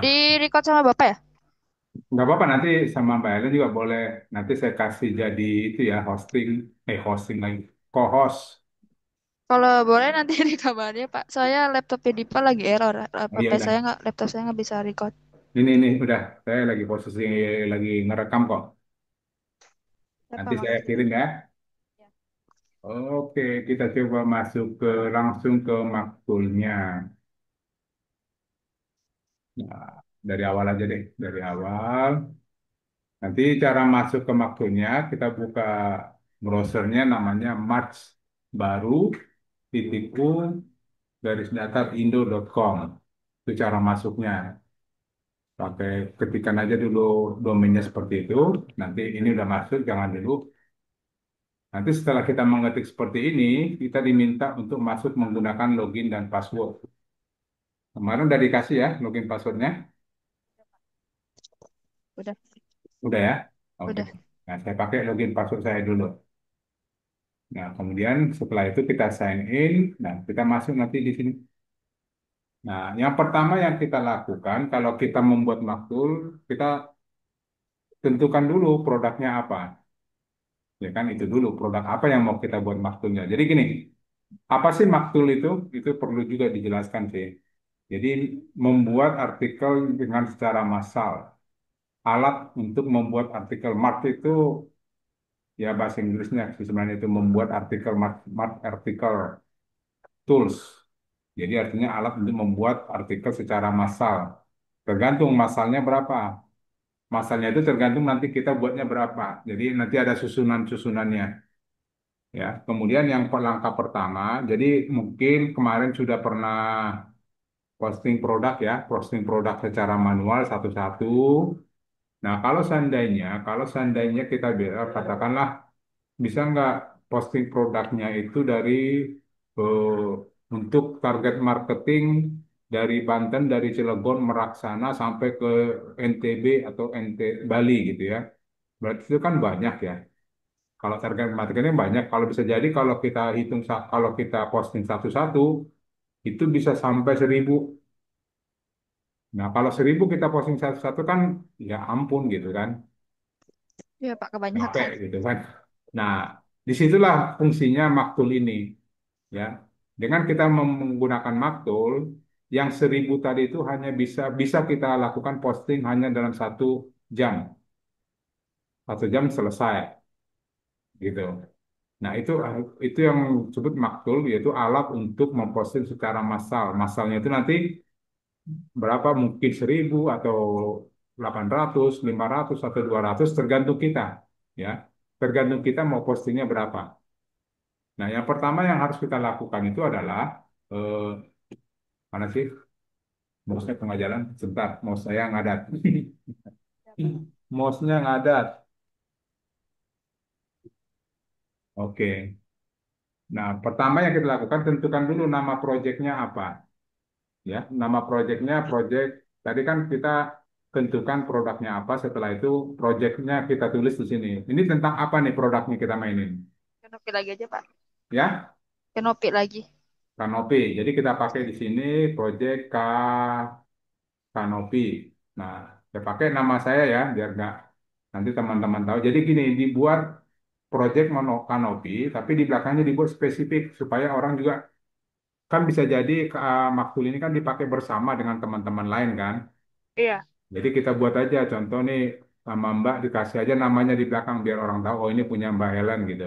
Di Oh, record sama Bapak ya? nggak apa-apa nanti sama Mbak Ellen juga boleh. Nanti saya kasih jadi itu ya hosting lagi, co-host. Kalau boleh nanti di kabarnya Pak. Saya laptopnya Dipa lagi error. Oh, iya udah. Laptop saya nggak bisa record. Ini udah. Saya lagi posisi lagi ngerekam kok. Ya Pak, Nanti saya makasih. kirim ya. Ya. Oke, kita coba masuk ke langsung ke maktulnya. Nah, dari awal aja deh, dari awal. Nanti cara masuk ke maktulnya, kita buka browsernya namanya Mars baru titik u garis datar indo.com. Itu cara masuknya. Pakai ketikan aja dulu domainnya seperti itu. Nanti ini udah masuk, jangan dulu. Nanti setelah kita mengetik seperti ini, kita diminta untuk masuk menggunakan login dan password. Kemarin udah dikasih ya login passwordnya. Udah, Udah ya? Oke. udah. Nah, saya pakai login password saya dulu. Nah, kemudian setelah itu kita sign in. Nah, kita masuk nanti di sini. Nah, yang pertama yang kita lakukan kalau kita membuat maktul, kita tentukan dulu produknya apa. Ya kan, itu dulu produk apa yang mau kita buat maktulnya. Jadi gini, apa sih maktul itu? Itu perlu juga dijelaskan sih. Jadi membuat artikel dengan secara massal. Alat untuk membuat artikel mart itu ya bahasa Inggrisnya sih sebenarnya itu membuat artikel mart artikel tools. Jadi artinya alat untuk membuat artikel secara massal. Tergantung massalnya berapa. Massalnya itu tergantung nanti kita buatnya berapa. Jadi nanti ada susunan-susunannya. Ya, kemudian yang langkah pertama, jadi mungkin kemarin sudah pernah posting produk secara manual satu-satu. Nah, kalau seandainya kita katakanlah bisa nggak posting produknya itu dari eh, untuk target marketing dari Banten, dari Cilegon, Meraksana sampai ke NTB atau Bali gitu ya. Berarti itu kan banyak ya. Kalau target marketingnya banyak, kalau bisa jadi kalau kita hitung, kalau kita posting satu-satu, itu bisa sampai 1.000. Nah, kalau 1.000 kita posting satu-satu kan, ya ampun gitu kan. Iya Pak, Capek kebanyakan. gitu kan. Nah, disitulah fungsinya maktul ini, ya. Dengan kita menggunakan maktul, yang 1.000 tadi itu hanya bisa bisa kita lakukan posting hanya dalam 1 jam, 1 jam selesai, gitu. Nah, itu yang disebut maktul, yaitu alat untuk memposting secara massal. Massalnya itu nanti berapa? Mungkin 1.000 atau 800, 500 atau 200 tergantung kita, ya. Tergantung kita mau postingnya berapa. Nah, yang pertama yang harus kita lakukan itu adalah eh, mana sih? Mouse-nya tengah jalan. Sebentar, mouse saya ngadat. Ya, Pak. Mouse-nya ngadat. Oke. Nah, pertama yang kita lakukan tentukan dulu nama proyeknya apa. Ya, nama proyeknya proyek. Tadi kan kita tentukan produknya apa. Setelah itu proyeknya kita tulis di sini. Ini tentang apa nih produknya kita mainin? Kenopi lagi aja Pak. Ya, Kenopi lagi. Kanopi. Jadi kita pakai di sini proyek Kanopi. Nah, saya pakai nama saya ya, biar nggak nanti teman-teman tahu. Jadi gini, dibuat project mono Kanopi, tapi di belakangnya dibuat spesifik supaya orang juga kan bisa jadi maktul ini kan dipakai bersama dengan teman-teman lain kan. Iya. Jadi kita buat aja contoh nih sama Mbak dikasih aja namanya di belakang biar orang tahu oh ini punya Mbak Helen gitu.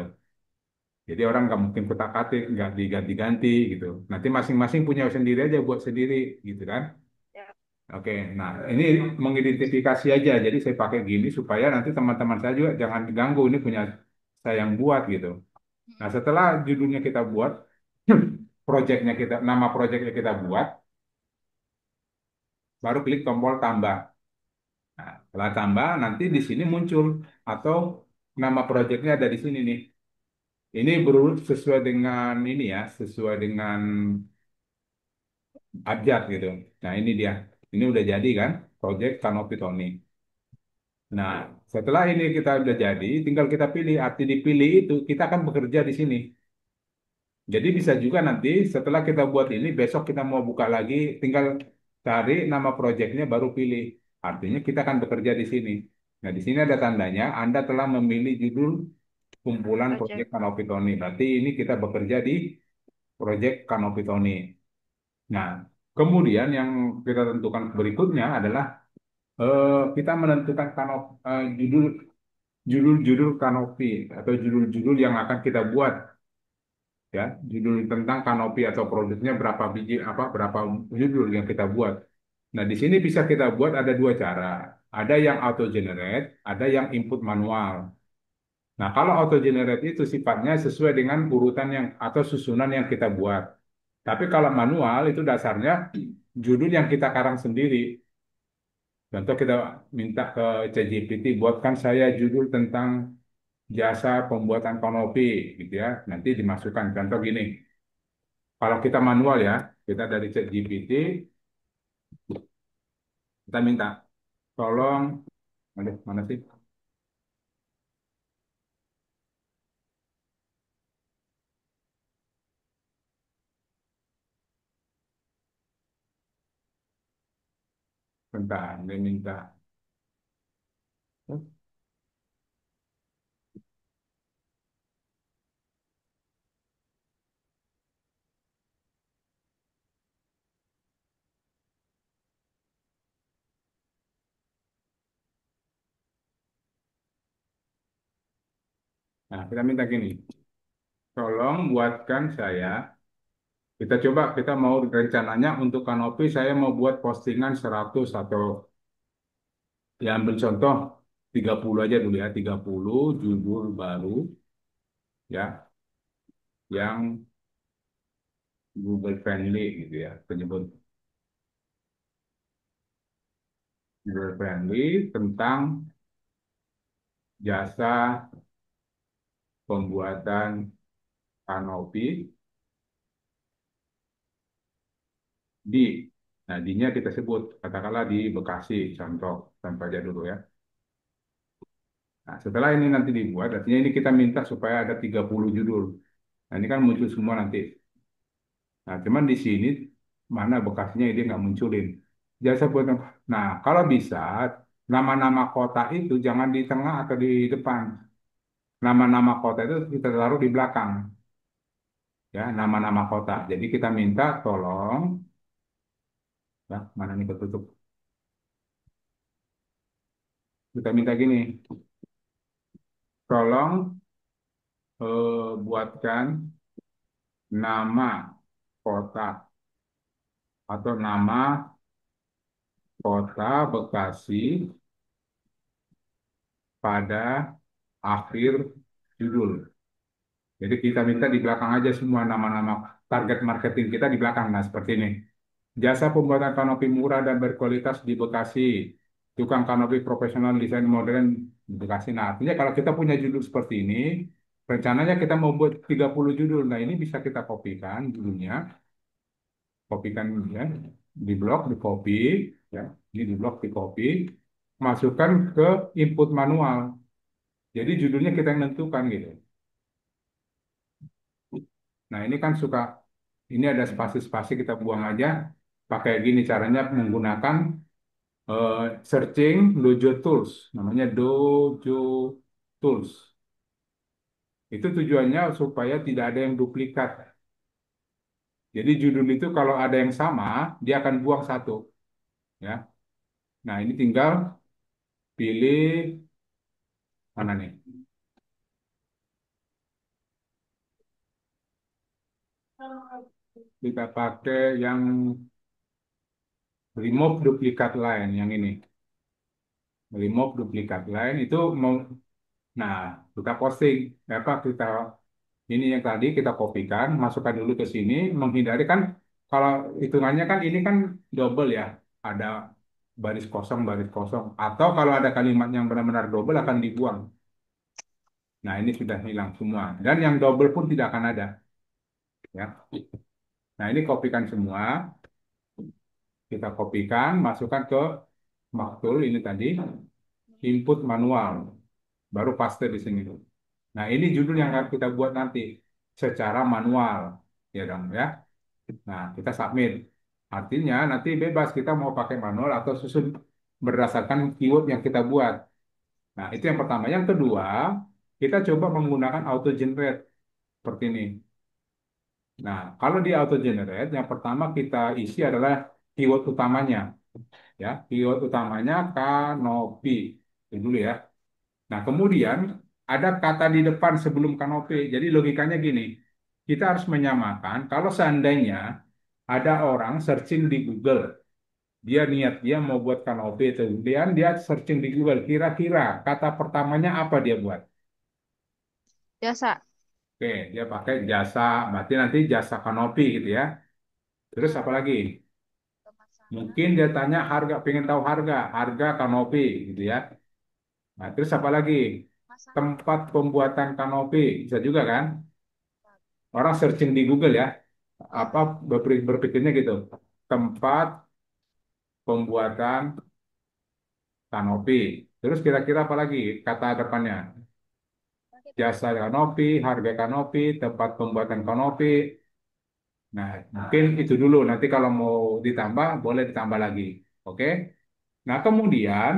Jadi orang nggak mungkin kutak-atik, nggak diganti-ganti gitu. Nanti masing-masing punya sendiri aja buat sendiri gitu kan. Ya. Oke, nah ini mengidentifikasi aja. Jadi saya pakai gini supaya nanti teman-teman saya juga jangan diganggu. Ini punya saya yang buat gitu. Nah, Mm-mm. setelah judulnya kita buat, nama proyeknya kita buat, baru klik tombol tambah. Nah, setelah tambah, nanti di sini muncul atau nama proyeknya ada di sini nih. Ini berurut sesuai dengan ini ya, sesuai dengan abjad gitu. Nah, ini dia. Ini udah jadi kan, proyek Kanopi Tony. Nah, setelah ini kita udah jadi, tinggal kita pilih. Arti dipilih itu kita akan bekerja di sini. Jadi bisa juga nanti setelah kita buat ini, besok kita mau buka lagi, tinggal cari nama proyeknya baru pilih. Artinya kita akan bekerja di sini. Nah, di sini ada tandanya Anda telah memilih judul kumpulan proyek Project. Kanopi Tony. Berarti ini kita bekerja di proyek Kanopi Tony. Nah, kemudian yang kita tentukan berikutnya adalah kita menentukan judul judul-judul kanopi atau judul-judul yang akan kita buat ya, judul tentang kanopi atau produknya berapa biji apa berapa judul yang kita buat. Nah, di sini bisa kita buat ada dua cara. Ada yang auto generate, ada yang input manual. Nah, kalau auto generate itu sifatnya sesuai dengan urutan yang atau susunan yang kita buat. Tapi kalau manual itu dasarnya judul yang kita karang sendiri. Contoh kita minta ke ChatGPT buatkan saya judul tentang jasa pembuatan kanopi gitu ya. Nanti dimasukkan contoh gini. Kalau kita manual ya, kita dari ChatGPT kita minta tolong, aduh, mana sih? Bentar, dia minta. Nah, kita minta gini, tolong buatkan saya. Kita mau rencananya untuk kanopi saya mau buat postingan 100 atau ya ambil contoh 30 aja dulu ya, 30 judul baru ya yang Google friendly gitu ya, penyebut Google friendly tentang jasa pembuatan kanopi di nah di-nya kita sebut katakanlah di Bekasi contoh tanpa aja dulu ya. Nah, setelah ini nanti dibuat, artinya ini kita minta supaya ada 30 judul. Nah, ini kan muncul semua nanti. Nah, cuman di sini mana bekasnya dia nggak munculin. Jasa buat nah, kalau bisa nama-nama kota itu jangan di tengah atau di depan. Nama-nama kota itu kita taruh di belakang ya, nama-nama kota. Jadi kita minta tolong ya, mana nih ketutup. Kita minta gini, tolong buatkan nama kota atau nama kota Bekasi pada akhir judul. Jadi kita minta di belakang aja semua nama-nama target marketing kita di belakang. Nah, seperti ini. Jasa pembuatan kanopi murah dan berkualitas di Bekasi. Tukang kanopi profesional desain modern di Bekasi. Nah, artinya kalau kita punya judul seperti ini, rencananya kita mau buat 30 judul. Nah, ini bisa kita kopikan judulnya, kopikan ya, di blog, di copy, ya, di blog, di copy, masukkan ke input manual. Jadi judulnya kita yang nentukan gitu. Nah, ini kan suka, ini ada spasi-spasi kita buang aja. Pakai gini caranya menggunakan eh, searching Dojo Tools. Namanya Dojo Tools. Itu tujuannya supaya tidak ada yang duplikat. Jadi judul itu kalau ada yang sama, dia akan buang satu. Ya. Nah, ini tinggal pilih mana nih? Kita pakai yang remove duplikat line yang ini. Remove duplikat line itu mau, nah kita posting apa kita ini yang tadi kita kopikan, masukkan dulu ke sini, menghindari kan kalau hitungannya kan ini kan double ya, ada baris kosong, atau kalau ada kalimat yang benar-benar double akan dibuang. Nah ini sudah hilang semua, dan yang double pun tidak akan ada, ya. Nah ini kopikan semua, kita kopikan, masukkan ke maktul ini tadi, input manual, baru paste di sini. Nah ini judul yang akan kita buat nanti secara manual, ya dong, ya. Nah, kita submit. Artinya nanti bebas kita mau pakai manual atau susun berdasarkan keyword yang kita buat. Nah, itu yang pertama. Yang kedua, kita coba menggunakan auto generate seperti ini. Nah, kalau di auto generate, yang pertama kita isi adalah keyword utamanya, ya. Keyword utamanya kanopi. Itu dulu ya. Nah, kemudian ada kata di depan sebelum kanopi. Jadi logikanya gini, kita harus menyamakan kalau seandainya ada orang searching di Google, dia mau buat kanopi itu, kemudian dia searching di Google, kira-kira kata pertamanya apa dia buat? Jasa. Oke, dia pakai jasa, berarti nanti jasa kanopi gitu ya. Terus apa Hmm, lagi? pemasangan, Mungkin dia tanya harga, pengen tahu harga kanopi gitu ya. Nah, terus apa lagi? pemasangan, Tempat pembuatan kanopi, bisa juga kan? Orang searching di Google ya, ya, apa berpikirnya gitu. Tempat pembuatan kanopi. Terus kira-kira apa lagi kata depannya? marketing, Jasa kanopi, harga kanopi, tempat pembuatan kanopi. Nah, mungkin itu dulu. Nanti kalau mau ditambah, boleh ditambah lagi. Oke? Nah, kemudian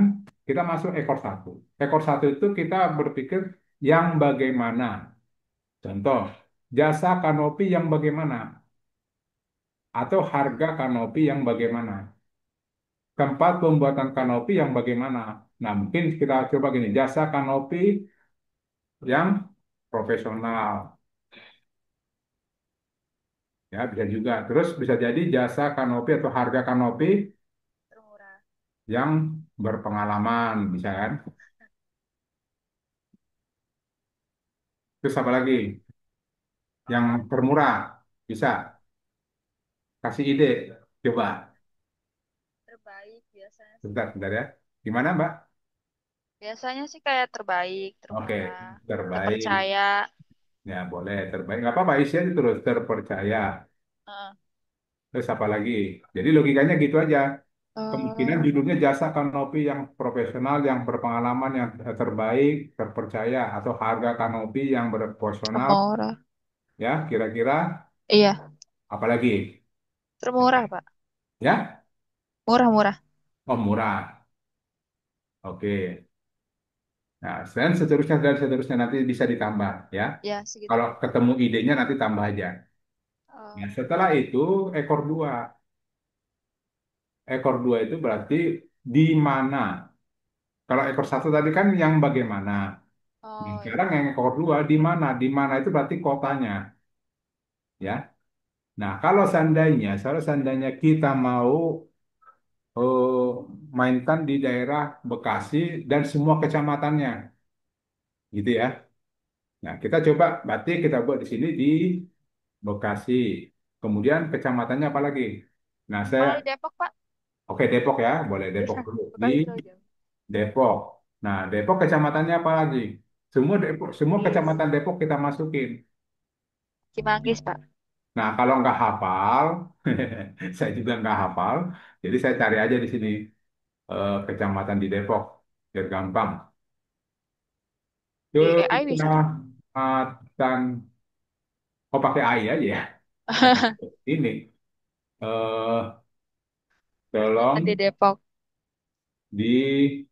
kita masuk ekor satu. Ekor satu itu kita berpikir yang bagaimana. Contoh, jasa kanopi yang bagaimana? Atau harga kanopi yang bagaimana? Tempat pembuatan kanopi yang bagaimana? Nah, mungkin kita coba gini, jasa kanopi yang profesional. Ya, bisa juga. Terus bisa jadi jasa kanopi atau harga kanopi termurah, yang berpengalaman, bisa kan? Terus apa lagi? Yang eh, termurah, bisa. Kasih ide, coba. terbaik biasanya sih. Sebentar, sebentar ya. Gimana, Mbak? Biasanya sih kayak terbaik, Oke, termurah, terbaik. terpercaya. Ya, boleh. Terbaik. Nggak apa-apa, isi aja terus. Terpercaya. Eh, Terus apa lagi? Jadi logikanya gitu aja. Kemungkinan eh, judulnya jasa kanopi yang profesional, yang berpengalaman, yang terbaik, terpercaya, atau harga kanopi yang berproporsional, termurah. ya, kira-kira Iya, apalagi? termurah, Pak. Ya, Murah-murah. oh murah. Oke. Nah, dan seterusnya nanti bisa ditambah ya. Ya, segitu Kalau aja. ketemu idenya nanti tambah aja. Eh, Nah, setelah itu ekor dua. Ekor dua itu berarti di mana? Kalau ekor satu tadi kan yang bagaimana. Nah, oh sekarang iya. yang ekor dua di mana? Di mana itu berarti kotanya, ya. Nah, kalau seandainya kita mau mainkan di daerah Bekasi dan semua kecamatannya, gitu ya. Nah, kita coba berarti kita buat di sini di Bekasi. Kemudian kecamatannya apa lagi? Nah, Kalau di Depok, Pak, oke Depok ya, boleh Depok iya. dulu. Di Bekasi terlalu jauh. Depok. Nah, Depok kecamatannya apa lagi? Semua Manggis. kecamatan Depok kita masukin. Cimanggis, Pak. Nah, kalau nggak hafal, saya juga nggak hafal, jadi saya cari aja di sini kecamatan di Depok, biar gampang. Di AI bisa. Kecamatan, oh pakai AI aja ya. Ini, eh Kecamatan di tolong Depok. di,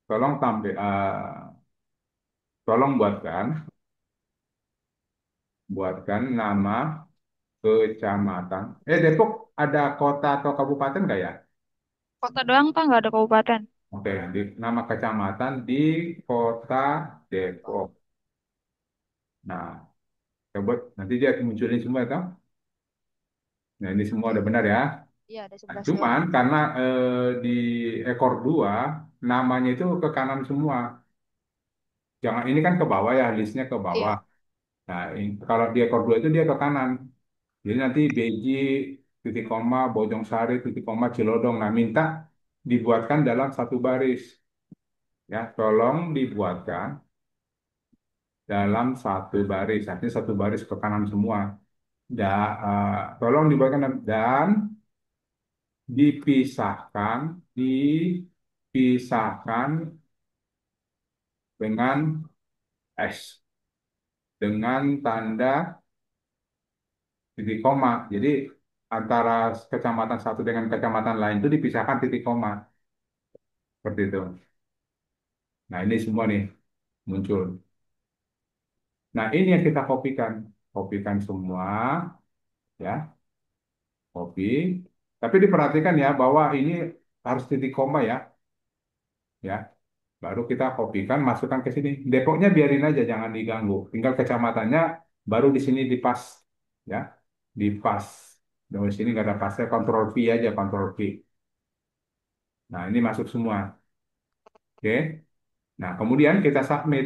tolong tampil, tolong buatkan nama kecamatan. Depok ada kota atau kabupaten nggak ya? Kota doang, Pak, nggak ada kabupaten. Oke, nama kecamatan di kota Depok. Nah, coba nanti dia munculin semua kan? Nah, ini semua Oke, udah oke. benar ya. Iya, ada Nah, 11 doang. cuman karena di ekor dua namanya itu ke kanan semua. Jangan ini kan ke bawah ya, listnya ke bawah. Iya. Nah, kalau di ekor dua itu dia ke kanan. Jadi nanti Beji, titik koma, Bojong titik koma, Cilodong. Nah, minta dibuatkan dalam satu baris. Ya, tolong dibuatkan dalam satu baris. Artinya satu baris ke kanan semua. Tolong dibuatkan dan dipisahkan dengan S, dengan tanda titik koma. Jadi antara kecamatan satu dengan kecamatan lain itu dipisahkan titik koma. Seperti itu. Nah, ini semua nih muncul. Nah, ini yang kita kopikan. Kopikan semua, ya, copy. Tapi diperhatikan ya bahwa ini harus titik koma ya, ya. Baru kita kopikan, masukkan ke sini. Depoknya biarin aja, jangan diganggu. Tinggal kecamatannya, baru di sini dipas, ya, dipas. Dari sini nggak ada pasnya, Control V aja, Control V. Nah, ini masuk semua. Oke. Nah, kemudian kita submit.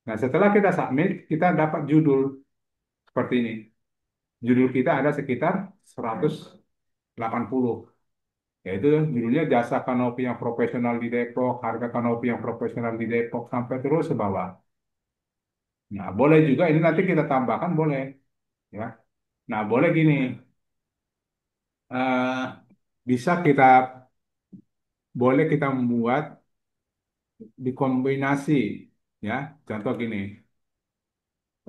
Nah, setelah kita submit, kita dapat judul seperti ini. Judul kita ada sekitar 180. Yaitu judulnya jasa kanopi yang profesional di Depok, harga kanopi yang profesional di Depok, sampai terus ke bawah. Nah, boleh juga ini nanti kita tambahkan, boleh. Ya. Nah, boleh gini. eh, Bisa kita, boleh kita membuat dikombinasi. Ya, contoh gini.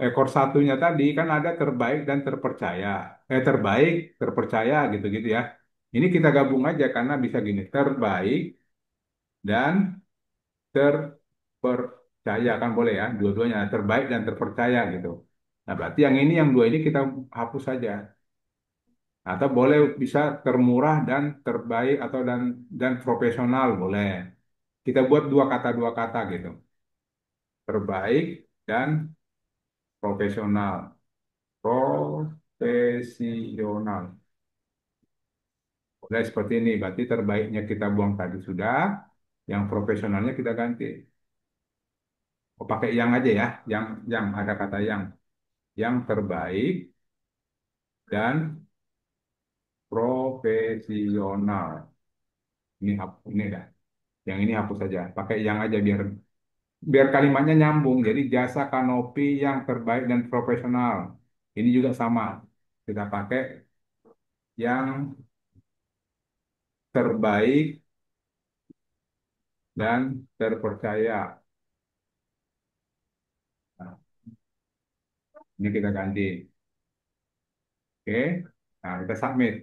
Ekor satunya tadi kan ada terbaik dan terpercaya. Terbaik, terpercaya gitu-gitu ya. Ini kita gabung aja karena bisa gini, terbaik dan terpercaya kan boleh ya, dua-duanya terbaik dan terpercaya gitu. Nah, berarti yang ini, yang dua ini kita hapus saja. Atau boleh bisa termurah dan terbaik atau dan profesional boleh. Kita buat dua kata gitu. Terbaik dan profesional. Profesional. Boleh seperti ini. Berarti terbaiknya kita buang tadi sudah, yang profesionalnya kita ganti. Oh, pakai yang aja ya, yang ada kata yang terbaik dan profesional. Ini dah. Yang ini hapus saja. Pakai yang aja biar biar kalimatnya nyambung. Jadi jasa kanopi yang terbaik dan profesional. Ini juga sama. Kita pakai yang terbaik dan terpercaya. Nah, ini kita ganti. Oke. Nah, kita submit.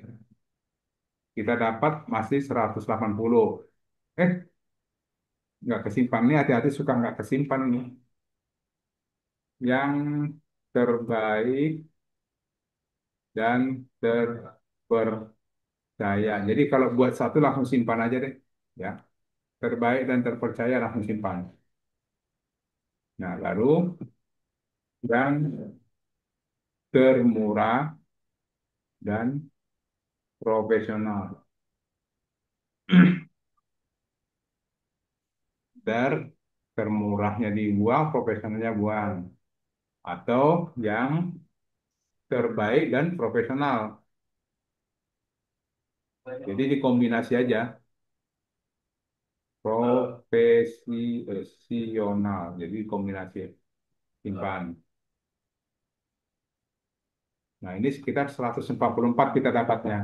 Kita dapat masih 180. Eh, nggak kesimpan nih. Hati-hati suka nggak kesimpan nih. Yang terbaik dan terpercaya. Jadi kalau buat satu langsung simpan aja deh. Ya, terbaik dan terpercaya langsung simpan. Nah, lalu yang termurah dan profesional. Ter Termurahnya dibuang, profesionalnya buang. Atau yang terbaik dan profesional. Jadi dikombinasi aja. Profesional. Jadi kombinasi simpan. Nah, ini sekitar 144 kita dapatnya.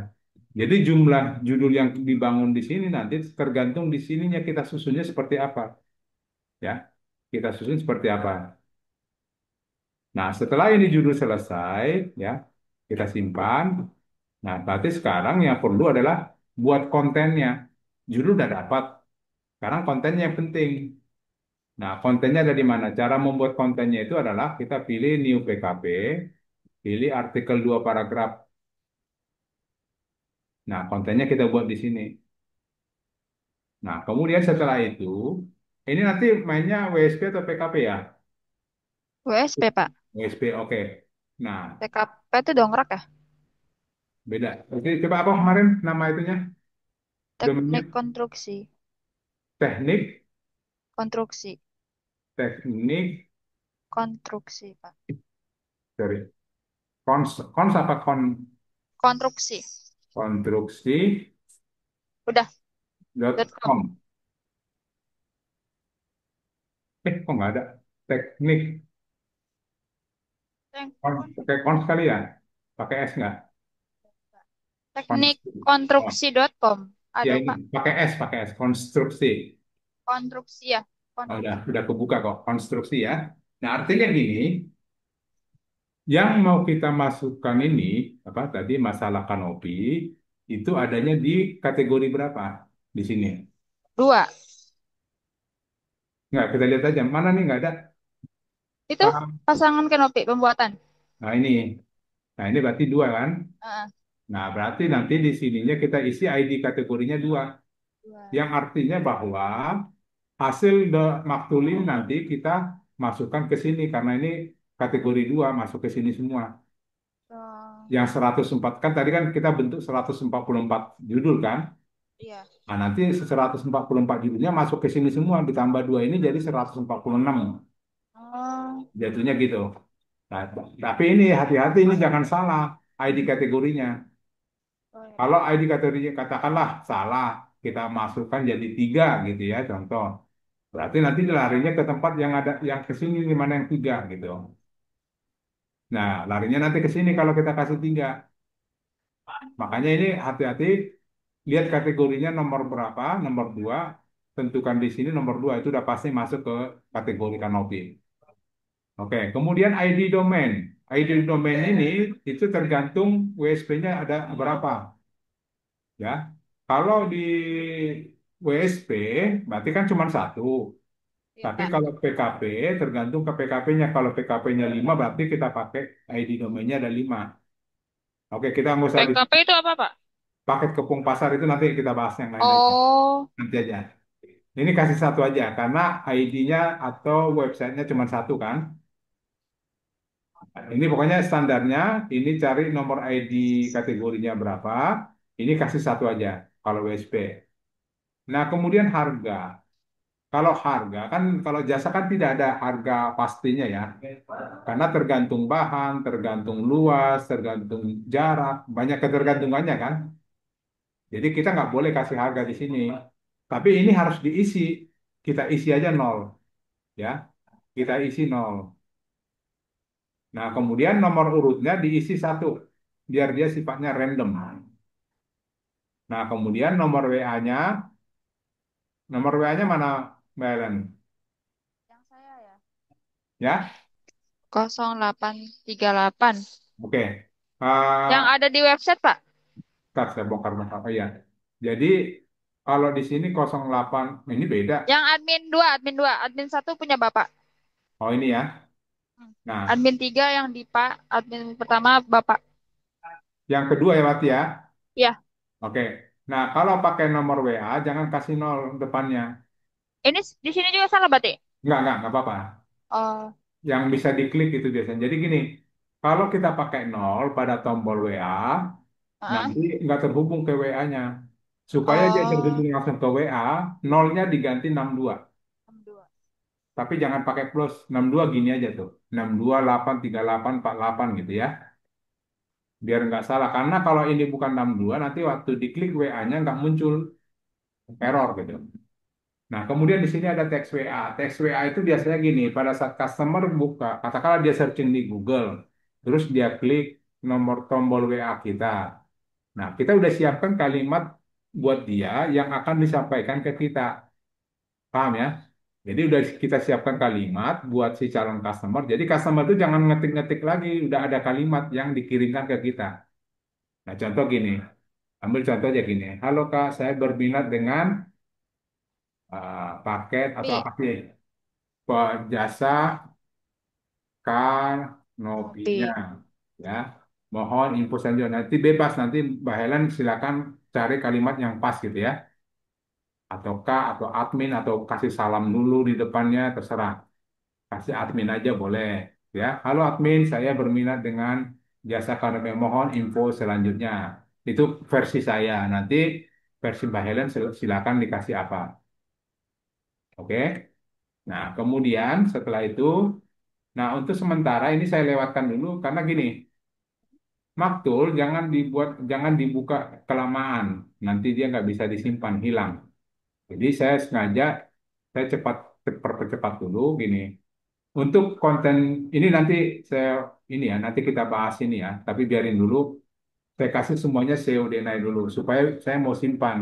Jadi jumlah judul yang dibangun di sini nanti tergantung di sininya kita susunnya seperti apa, ya. Kita susun seperti apa. Nah, setelah ini judul selesai, ya, kita simpan. Nah, berarti sekarang yang perlu adalah buat kontennya. Judul udah dapat. Sekarang kontennya yang penting. Nah, kontennya ada di mana? Cara membuat kontennya itu adalah kita pilih new PKP, pilih artikel 2 paragraf. Nah, kontennya kita buat di sini. Nah, kemudian setelah itu, ini nanti mainnya WSP atau PKP ya? WSP, Pak. WSP, oke. Nah, TKP itu dongkrak ya? Beda. Oke, coba apa kemarin nama itunya? Teknik Domainnya konstruksi. teknik, Konstruksi. teknik, Konstruksi, Pak. sorry, kons apa Konstruksi. konstruksi Udah. dot .com. com. Kok nggak ada teknik? Pakai kons kali ya? Pakai S nggak? Teknik Kons. Oh, konstruksi.com. ya Ada, ini Pak. pakai S, konstruksi. Konstruksi ya. Oh, Konstruksi. udah kebuka kok, konstruksi ya. Nah, artinya gini, yang mau kita masukkan ini, apa tadi masalah kanopi, itu adanya di kategori berapa di sini? Dua. Nggak, kita lihat aja. Mana nih nggak ada? Itu Ah, pasangan kanopi pembuatan. nah ini. Nah, ini berarti dua kan? Heeh. Nah, berarti nanti di sininya kita isi ID kategorinya dua. Dua. Yang artinya bahwa hasil maktulin nanti kita masukkan ke sini karena ini kategori dua masuk ke sini semua. Oh, Yang 104 kan tadi kan kita bentuk 144 judul kan? iya. Nah, nanti 144 judulnya masuk ke sini semua ditambah dua ini jadi 146. Oh, Jatuhnya gitu. Nah, tapi ini hati-hati ini jangan salah ID kategorinya. oh ya. Kalau ID kategorinya katakanlah salah, kita masukkan jadi tiga gitu ya contoh. Berarti nanti larinya ke tempat yang ada yang ke sini di mana yang tiga gitu. Nah, larinya nanti ke sini kalau kita kasih tiga. Makanya ini hati-hati lihat kategorinya nomor berapa, nomor dua, tentukan di sini nomor dua itu udah pasti masuk ke kategori Kanopi. Oke, kemudian ID domain. ID domain ini itu tergantung WSP-nya ada berapa ya. Kalau di WSP berarti kan cuma satu. Iya, Tapi Pak. kalau PKP tergantung ke PKP-nya. Kalau PKP-nya 5 berarti kita pakai ID domainnya ada 5. Oke, kita nggak usah di PKP itu apa, Pak? paket kepung pasar itu nanti kita bahas yang lain aja. Oh, Nanti aja. Ini kasih satu aja karena ID-nya atau websitenya cuma satu kan. Ini pokoknya standarnya. Ini cari nomor ID kategorinya berapa. Ini kasih satu aja kalau WSP. Nah, kemudian harga. Kalau harga kan kalau jasa kan tidak ada harga pastinya ya. Karena tergantung bahan, tergantung luas, tergantung jarak, banyak ketergantungannya kan. Jadi kita nggak boleh kasih harga di sini. Tapi ini harus diisi. Kita isi aja nol, ya. Kita isi nol. Nah, kemudian nomor urutnya diisi satu, biar dia sifatnya random. Nah, kemudian nomor WA-nya mana, Mbak Ellen? yang saya ya. Ya, 0838. oke. Yang ada di website, Pak. Ntar saya bongkar-bongkar. Oh iya. Jadi kalau di sini 08 ini beda. Yang admin 1 punya Bapak. Oh ini ya. Hmm. Nah, Admin 3 yang di Pak, admin pertama Bapak. yang kedua ya Mati ya. Ya, Oke. Nah, kalau pakai nomor WA jangan kasih nol depannya. ini di sini juga salah berarti. Enggak apa-apa. Oh, Yang bisa diklik itu biasanya. Jadi gini, kalau kita pakai nol pada tombol WA, heeh. nanti nggak terhubung ke WA-nya. Supaya dia Oh, terhubung langsung ke WA, nolnya diganti 62. 62. Tapi jangan pakai plus. 62 gini aja tuh. 62838848 gitu ya. Biar nggak salah. Karena kalau ini bukan 62 nanti waktu diklik WA-nya nggak muncul error gitu. Nah, kemudian di sini ada teks WA. Teks WA itu biasanya gini, pada saat customer buka, katakanlah dia searching di Google, terus dia klik nomor tombol WA kita. Nah, kita udah siapkan kalimat buat dia yang akan disampaikan ke kita. Paham ya? Jadi udah kita siapkan kalimat buat si calon customer. Jadi customer itu jangan ngetik-ngetik lagi, udah ada kalimat yang dikirimkan ke kita. Nah, contoh gini, ambil contoh aja gini. Halo Kak, saya berminat dengan paket atau Pi, apa sih? Jasa kanopinya, kopi. ya. Mohon info selanjutnya. Nanti bebas, nanti Mbak Helen silakan cari kalimat yang pas gitu ya. Atau Kak, atau admin, atau kasih salam dulu di depannya, terserah. Kasih admin aja boleh. Ya, halo admin, saya berminat dengan jasa kami mohon info selanjutnya. Itu versi saya. Nanti versi Mbak Helen silakan dikasih apa. Oke. Nah, kemudian setelah itu, nah untuk sementara ini saya lewatkan dulu karena gini, maktul jangan dibuka kelamaan. Nanti dia nggak bisa disimpan, hilang. Jadi saya sengaja saya percepat dulu gini. Untuk konten ini nanti saya ini ya, nanti kita bahas ini ya. Tapi biarin dulu, saya kasih semuanya SEO Denai dulu supaya saya mau simpan.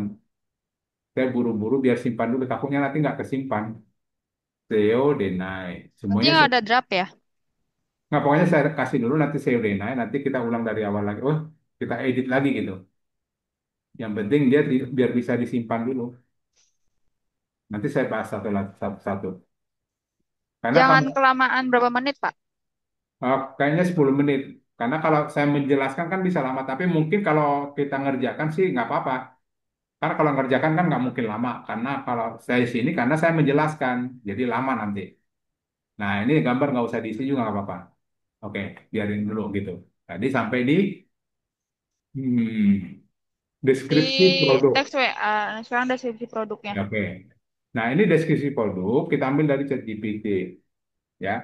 Saya buru-buru biar simpan dulu, takutnya nanti nggak kesimpan. SEO Denai, Berarti semuanya nggak ada draft ya? Nah, pokoknya saya kasih dulu nanti SEO Denai, nanti kita ulang dari awal lagi. Oh, kita edit lagi gitu. Yang penting dia biar bisa disimpan dulu. Nanti saya bahas satu-satu. Karena Jangan kamu kelamaan berapa menit, Pak? kayaknya 10 menit. Karena kalau saya menjelaskan kan bisa lama, tapi mungkin kalau kita ngerjakan sih nggak apa-apa. Karena kalau ngerjakan kan nggak mungkin lama. Karena kalau saya di sini, karena saya menjelaskan, jadi lama nanti. Nah, ini gambar nggak usah diisi juga nggak apa-apa. Oke, biarin dulu gitu. Tadi sampai di Di deskripsi produk. teks WA. Nah, sekarang deskripsi produknya. Ya, oke. Nah, ini deskripsi produk kita ambil dari ChatGPT ya.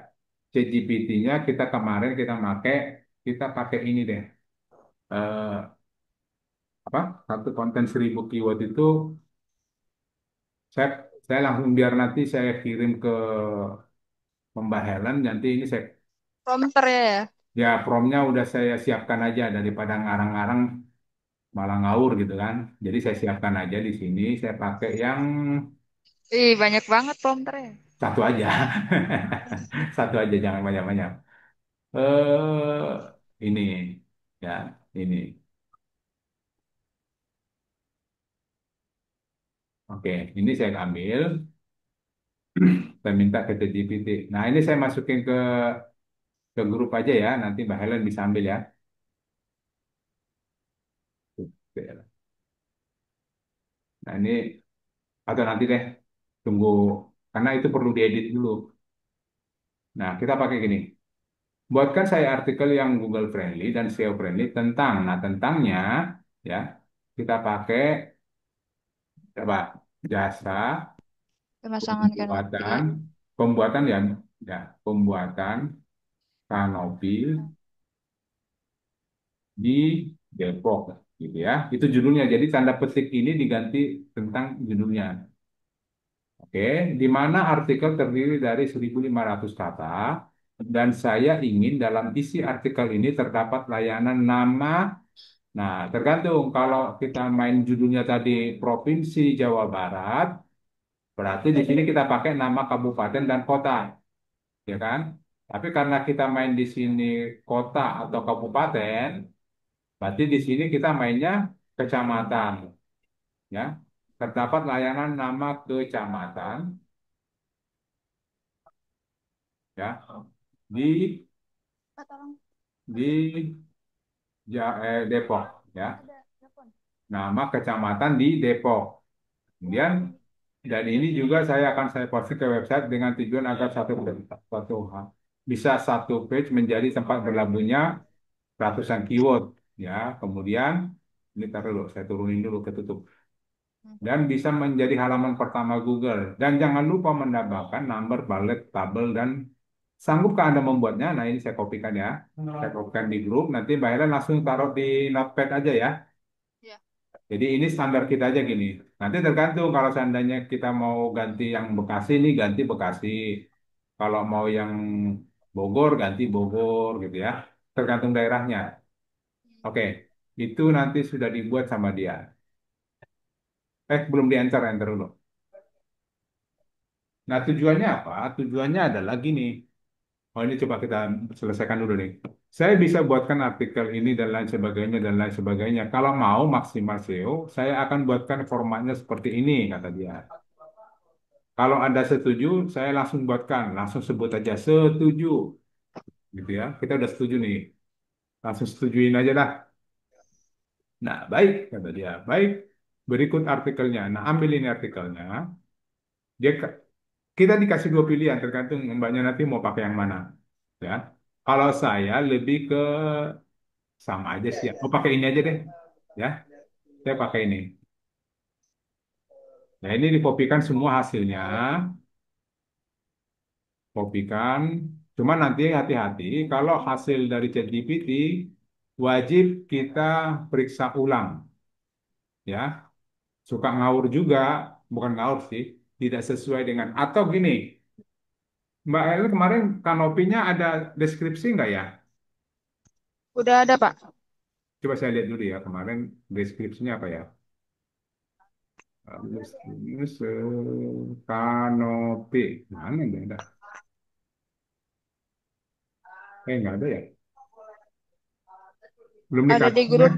ChatGPT-nya kita pakai ini deh. Eh, apa? Satu konten 1.000 keyword itu saya saya langsung biar nanti saya kirim ke Mbak Helen nanti ini saya Prompter ya. ya promnya udah saya siapkan aja daripada ngarang-ngarang malah ngawur gitu kan. Jadi saya siapkan aja di sini saya pakai yang Ih, banyak banget prompternya. satu aja. Satu aja jangan banyak-banyak. eh ini ya ini oke ini saya ambil saya minta ke ChatGPT. Nah ini saya masukin ke grup aja ya nanti Mbak Helen bisa ambil ya. Nah ini atau nanti deh tunggu karena itu perlu diedit dulu. Nah kita pakai gini. Buatkan saya artikel yang Google friendly dan SEO friendly tentang. Nah tentangnya ya kita pakai coba jasa Pemasangan kanopi. pembuatan pembuatan ya pembuatan kanopi di Depok gitu ya. Itu judulnya. Jadi tanda petik ini diganti tentang judulnya. Oke, di mana artikel terdiri dari 1.500 kata dan saya ingin dalam isi artikel ini terdapat layanan nama. Nah, tergantung kalau kita main judulnya tadi Provinsi Jawa Barat, berarti di sini kita pakai nama kabupaten dan kota, ya kan? Tapi karena kita main di sini kota atau kabupaten, berarti di sini kita mainnya kecamatan, ya. Terdapat layanan nama kecamatan, ya, di Pak, tolong. di Depok, ya. Ada telepon. Nama kecamatan di Depok. Kemudian dan ini juga saya posting ke website dengan tujuan agar satu bisa satu page menjadi tempat berlabuhnya ratusan keyword, ya. Kemudian ini taruh dulu, saya turunin dulu ketutup. Dan bisa menjadi halaman pertama Google. Dan jangan lupa menambahkan number, bullet, tabel, dan sanggupkah Anda membuatnya? Nah, ini saya kopikan ya. Saya kopikan di grup, nanti Mbak Ellen langsung taruh di notepad aja ya. Ya. Jadi ini standar kita aja gini. Nanti tergantung kalau seandainya kita mau ganti yang Bekasi nih, ganti Bekasi. Kalau mau yang Bogor, ganti Bogor gitu ya. Tergantung daerahnya. Oke, itu nanti sudah dibuat sama dia. Belum di-enter, enter dulu. Nah, tujuannya apa? Tujuannya adalah gini. Oh, ini coba kita selesaikan dulu nih. Saya bisa buatkan artikel ini dan lain sebagainya dan lain sebagainya. Kalau mau maksimal SEO, saya akan buatkan formatnya seperti ini, kata dia. Kalau Anda setuju, saya langsung buatkan. Langsung sebut aja setuju. Gitu ya. Kita udah setuju nih. Langsung setujuin aja dah. Nah, baik, kata dia. Baik, berikut artikelnya. Nah, ambil ini artikelnya. Dia kita dikasih dua pilihan tergantung mbaknya nanti mau pakai yang mana, ya. Kalau saya lebih ke sama aja sih ya. Oh, pakai ini aja deh. Ya, saya pakai ini. Nah, ini dikopikan semua hasilnya. Kopikan. Cuma nanti hati-hati kalau hasil dari ChatGPT wajib kita periksa ulang ya. Suka ngawur juga, bukan ngawur sih, tidak sesuai dengan atau gini, Mbak El kemarin kanopinya ada deskripsi nggak ya? Udah ada, Pak. Coba saya lihat dulu ya kemarin deskripsinya apa ya? Kanopi mana nggak ada? Nggak ada ya? Belum Ada di dikasih ya? grup.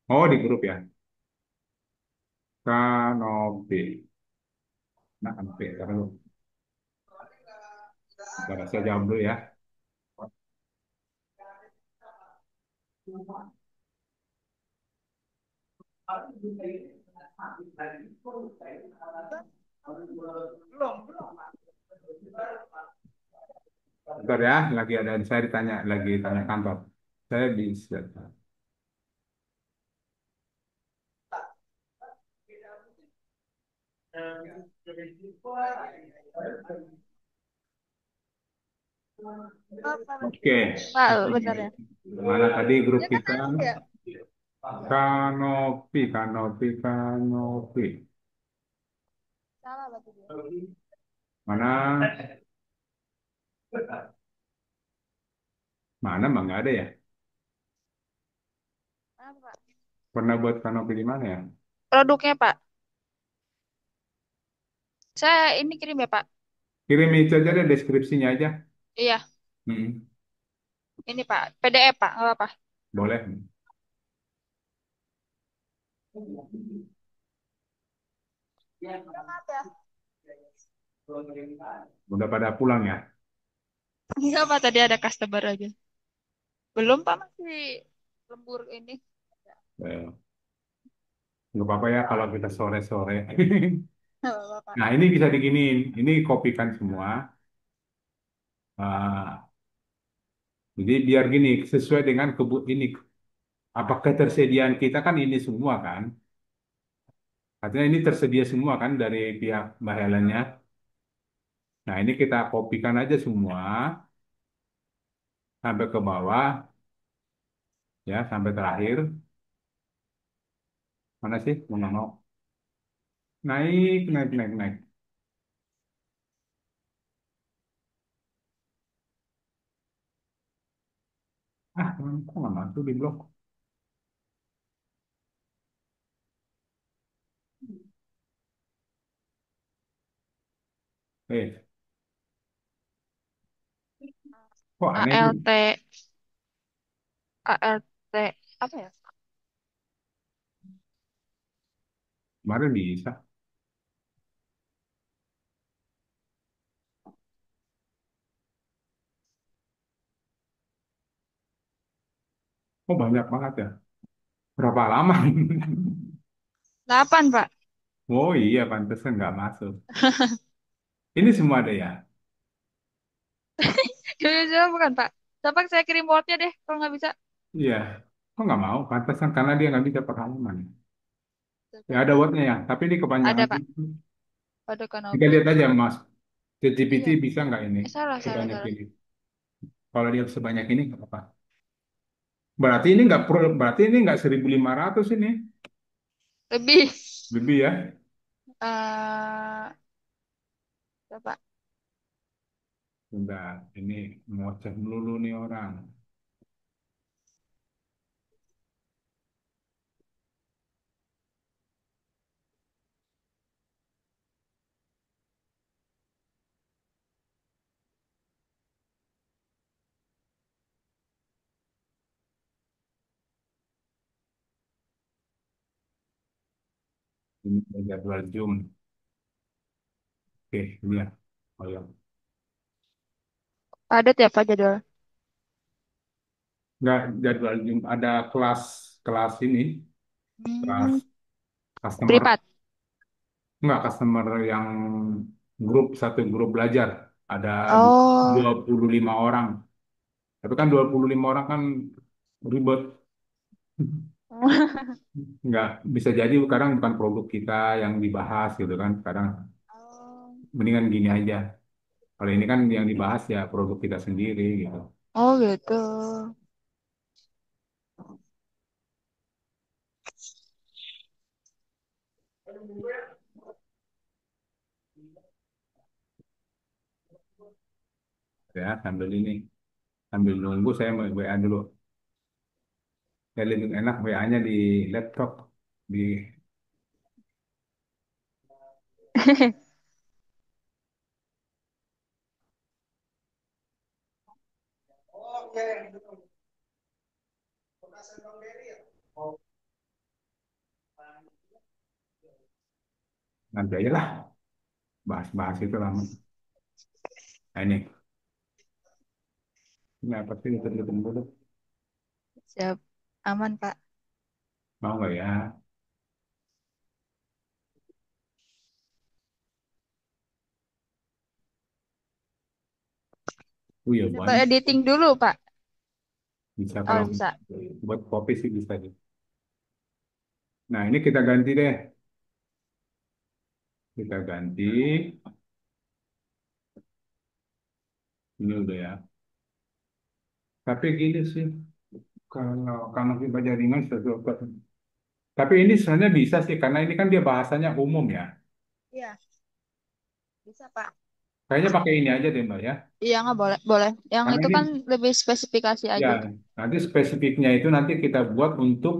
Oh di grup ya. Kanopi. Nah, sampai sekarang saya jawab dulu ya. Bentar ya, lagi ada saya ditanya lagi tanya kantor. Saya bisa. Apa? Oke, Pak, oke. bentar ya. Mana tadi grup Dia kan kita? anu ya. Kanopi, kanopi, kanopi. Salah berarti dia. Mana? Mana mah nggak ada ya? Apa, Pak? Pernah buat kanopi di mana ya? Produknya, Pak. Saya ini kirim ya, Pak. Kirim itu aja deh deskripsinya aja. Iya, Hmm, ini Pak. PDF, Pak. Nggak apa-apa. boleh. Udah maaf ya. Udah pada pulang ya? Enggak, Pak. Tadi ada customer aja. Belum, Pak. Masih lembur ini. Eh, nggak apa-apa ya kalau kita sore-sore. Nggak apa-apa, Pak. Nah, ini bisa diginiin. Ini kopikan semua. Ah, jadi biar gini, sesuai dengan ini. Apa ketersediaan kita kan ini semua kan? Artinya ini tersedia semua kan dari pihak Mbak Helennya. Nah, ini kita kopikan aja semua sampai ke bawah ya, sampai terakhir. Mana sih? Mau. Naik, naik, naik, naik. Kok nggak masuk di blok? Eh, kok aneh sih? ALT. ALT. Apa ya? Kemarin bisa. Kok banyak banget ya? Berapa lama? 8, Pak. Oh iya, pantesan nggak masuk. Ini semua ada ya? Coba bukan, Pak. Coba saya kirim wordnya deh. Kalau nggak bisa. Iya. Kok nggak mau? Pantesan karena dia nggak bisa pengalaman. Ya Coba. ada wordnya ya, tapi ini Ada, kepanjangan. Pak. Pada Kita Kanopi. lihat aja Mas, ChatGPT Iya. bisa nggak ini Salah, salah, sebanyak salah. ini? Kalau dia sebanyak ini nggak apa-apa. Berarti ini nggak 1.500 ini, Lebih. lebih ya. Coba. Udah, ini ngoceh melulu nih orang. Ini ada jadwal Zoom. Oke, ini ya. Oh ya. Padat ya, Pak, jadwal. Nggak jadwal Zoom, ada kelas kelas ini, kelas Hmm, customer, privat. nggak customer yang satu grup belajar. Ada Oh, 25 orang. Tapi kan 25 orang kan ribet. Nggak bisa jadi sekarang bukan produk kita yang dibahas gitu kan. Sekarang Oh, mendingan gini aja. Kalau ini kan yang dibahas ya produk kita sendiri gitu. oh gitu. Ya, sambil ini, sambil nunggu saya mau WA dulu. Ya lebih enak WA-nya di laptop. Di, nanti aja lah, bahas-bahas itu lama. Nah ini apa sih itu dulu? Siap. Aman, Pak. Mau nggak ya? Oh ya Coba banyak. editing dulu, Pak. Bisa kalau Oh, bisa. buat kopi sih bisa. Nah, ini kita ganti deh. Kita ganti. Ini udah ya. Tapi gini sih, kalau kita jaringan sesuatu. Tapi ini sebenarnya bisa sih, karena ini kan dia bahasanya umum ya. Iya, bisa, Pak. Kayaknya pakai ini aja deh, Mbak ya. Iya, nggak boleh. Boleh. Yang Karena itu ini, kan lebih spesifikasi ya, aja. nanti spesifiknya itu nanti kita buat untuk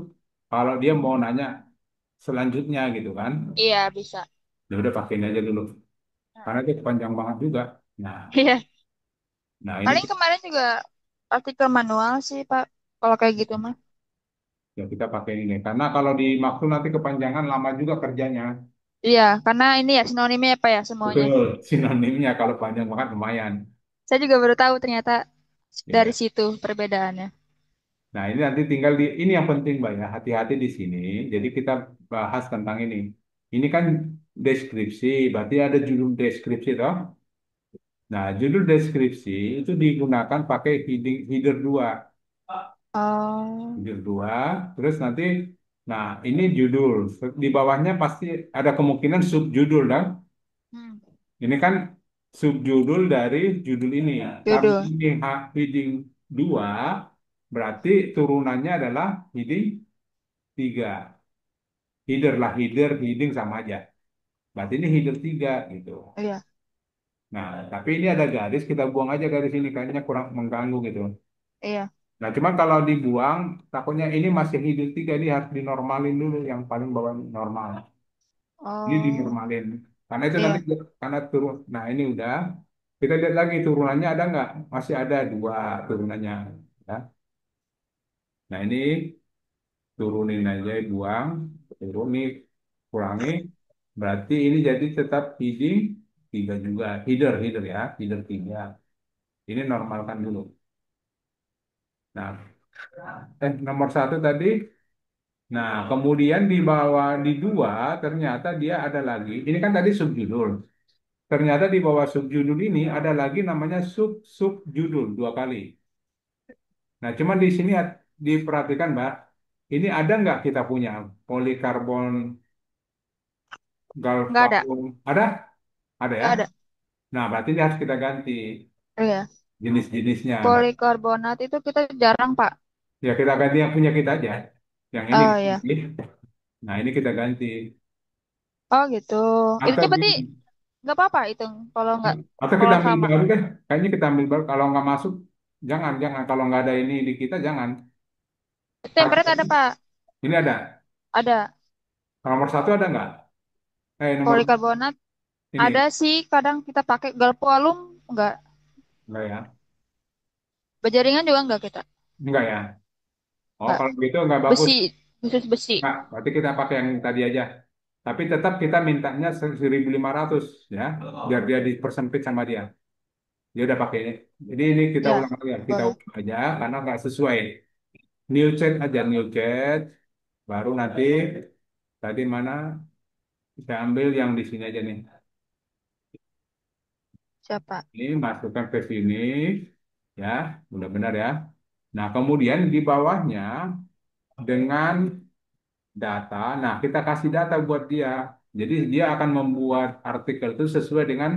kalau dia mau nanya selanjutnya gitu kan. Iya, bisa. Ya udah pakai ini aja dulu. Nah, Karena itu panjang banget juga. Nah, iya. ini Paling kemarin juga artikel manual sih, Pak. Kalau kayak gitu mah. ya kita pakai ini. Karena kalau dimaksud nanti kepanjangan lama juga kerjanya. Iya, karena ini ya sinonimnya apa ya semuanya. Betul, sinonimnya kalau panjang banget lumayan. Saya juga baru tahu ternyata dari Ya. situ perbedaannya. Nah, ini nanti tinggal di ini yang penting, Mbak ya. Hati-hati di sini. Jadi kita bahas tentang ini. Ini kan deskripsi, berarti ada judul deskripsi toh. Nah, judul deskripsi itu digunakan pakai header 2. Oh, Header 2, terus nanti nah, ini judul. Di bawahnya pasti ada kemungkinan subjudul kan? hmm. Ini kan subjudul dari judul ini. Kalau Judul. ini heading 2 berarti turunannya adalah heading 3. Header lah, heading sama aja. Berarti ini header 3 gitu. Iya, Nah, tapi ini ada garis, kita buang aja garis ini, kayaknya kurang mengganggu gitu. iya. Nah, cuman kalau dibuang, takutnya ini masih header 3, ini harus dinormalin dulu, yang paling bawah normal. Ini Oh, dinormalin. Karena itu nanti, iya. karena turun, nah ini udah, kita lihat lagi turunannya ada nggak? Masih ada 2 turunannya. Ya. Nah, ini turunin aja, buang, turun kurangi, berarti ini jadi tetap heading 3 juga, header ya, header 3. Ini normalkan dulu. Nah, nomor 1 tadi, nah kemudian di bawah di 2 ternyata dia ada lagi, ini kan tadi subjudul, ternyata di bawah subjudul ini ada lagi namanya subjudul 2 kali. Nah, cuman di sini diperhatikan Mbak, ini ada nggak kita punya polikarbon Nggak ada. galvaum, ada ya. Nggak ada. Nah, berarti ini harus kita ganti Iya. jenis-jenisnya. Nah, Polikarbonat itu kita jarang, Pak. ya kita ganti yang punya kita aja. Yang ini Oh, iya. ganti. Nah, ini kita ganti. Oh, gitu. Itu Atau berarti gini, nggak apa-apa itu kalau nggak atau kita kalau ambil sama. baru deh. Kayaknya kita ambil baru. Kalau nggak masuk, jangan. Kalau nggak ada ini di kita, jangan. Template ada, Pak. Ini ada. Ada. Nomor 1 ada nggak? Nomor Polikarbonat ada ini. sih kadang kita pakai galvalume nggak. Enggak ya? Berjaringan juga nggak kita. Enggak ya? Oh, Nggak. kalau gitu nggak bagus. Besi, khusus besi. Nah, berarti kita pakai yang tadi aja. Tapi tetap kita mintanya 1.500 ya, biar dia dipersempit sama dia. Dia udah pakai ini. Jadi ini kita Ya, ulang lagi ya, kita boleh. ulang aja karena nggak sesuai. New chat aja, new chat. Baru nanti tadi mana saya ambil yang di sini aja nih. Siapa? Ini masukkan ke sini, ya, benar-benar ya. Nah, kemudian di bawahnya dengan data, nah kita kasih data buat dia. Jadi dia akan membuat artikel itu sesuai dengan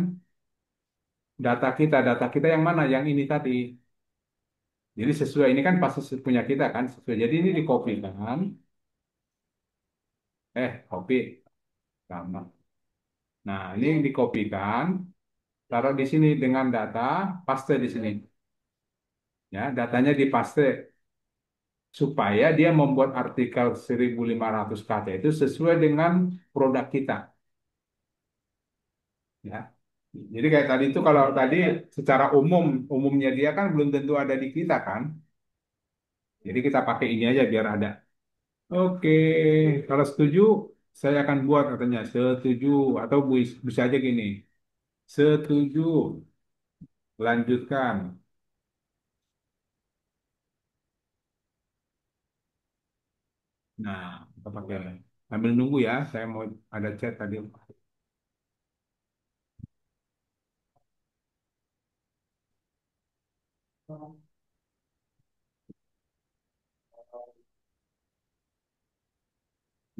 data kita. Data kita yang mana? Yang ini tadi. Jadi sesuai ini kan pasti punya kita kan sesuai. Jadi ini di copy kan. Copy sama. Nah, ini dikopikan, taruh di sini dengan data, paste di sini. Ya, datanya dipaste supaya dia membuat artikel 1.500 kata itu sesuai dengan produk kita. Ya. Jadi kayak tadi itu kalau tadi secara umumnya dia kan belum tentu ada di kita kan. Jadi kita pakai ini aja biar ada. Oke, kalau setuju saya akan buat katanya setuju atau bisa aja gini. Setuju, lanjutkan. Nah, kita pakai sambil nunggu ya. Saya mau ada chat tadi.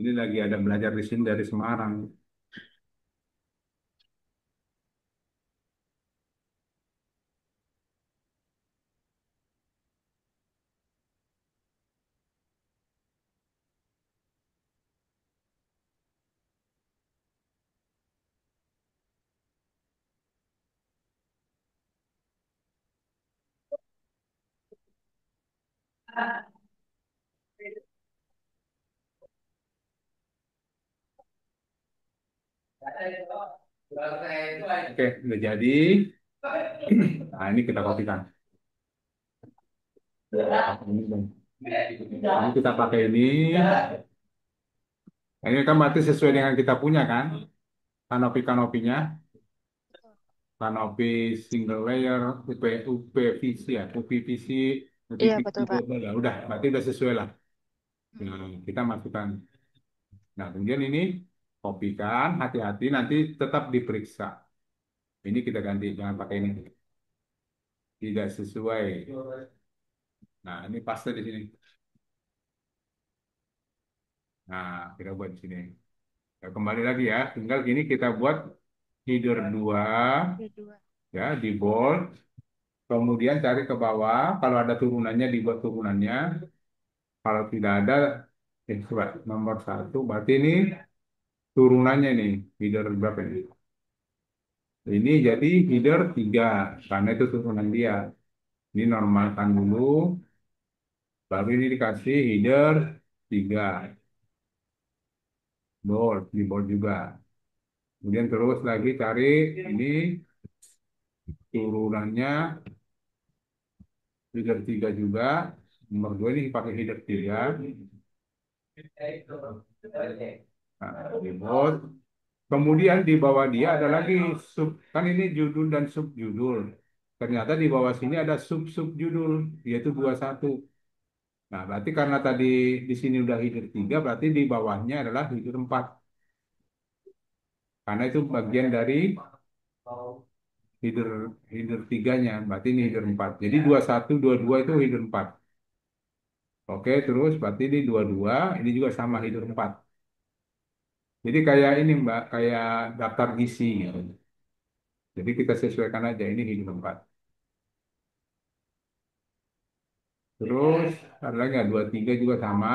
Ini lagi ada belajar di sini dari Semarang. Oke, udah jadi. Nah, ini kita kopikan. Ini kita pakai ini. Nah, ini kan berarti sesuai dengan kita punya kan? Kanopi-kanopinya. Kanopi single layer, UPVC ya, UPVC, Iya, UPVC betul, Pak. double lah. Udah, berarti udah sesuai lah. Mm. Nah, kita masukkan. Nah, kemudian ini kopikan, hati-hati nanti tetap diperiksa. Ini kita ganti, jangan pakai ini. Tidak sesuai. Nah, ini paste di sini. Nah, kita buat di sini. Nah, kembali lagi ya, tinggal gini kita buat header 2 Kedua. ya di bold. Kemudian cari ke bawah, kalau ada turunannya dibuat turunannya. Kalau tidak ada, coba nomor 1. Berarti ini turunannya nih, header berapa ini? Ini jadi header 3 karena itu turunan dia. Ini normalkan dulu, baru ini dikasih header 3 bold, di bold juga. Kemudian terus lagi cari ini turunannya header 3 juga. Nomor 2 ini pakai header 3. Nah, di bold. Kemudian di bawah dia ada lagi sub, kan ini judul dan subjudul. Ternyata di bawah sini ada sub-subjudul, yaitu 21. Nah, berarti karena tadi di sini udah header 3, berarti di bawahnya adalah header 4. Karena itu bagian dari header header 3-nya, berarti ini header 4. Jadi 21, 22 itu header 4. Oke, terus berarti di 22, ini juga sama header 4. Jadi kayak ini Mbak, kayak daftar isi gitu. Jadi kita sesuaikan aja ini header 4. Terus ada lagi nggak? 23 juga sama.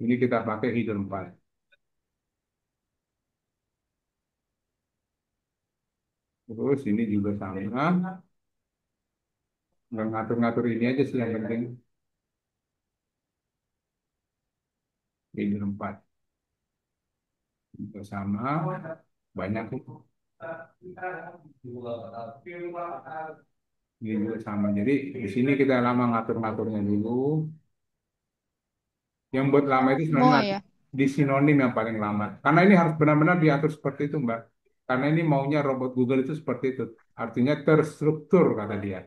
Ini kita pakai header 4. Terus ini juga sama. Nggak ngatur-ngatur ini aja sih yang penting. Header 4 juga sama. Banyak itu. Ini juga sama. Jadi di sini kita lama ngatur-ngaturnya dulu. Yang buat lama itu sebenarnya Semua nanti ya? di sinonim yang paling lama. Karena ini harus benar-benar diatur seperti itu, Mbak. Karena ini maunya robot Google itu seperti itu. Artinya terstruktur, kata dia.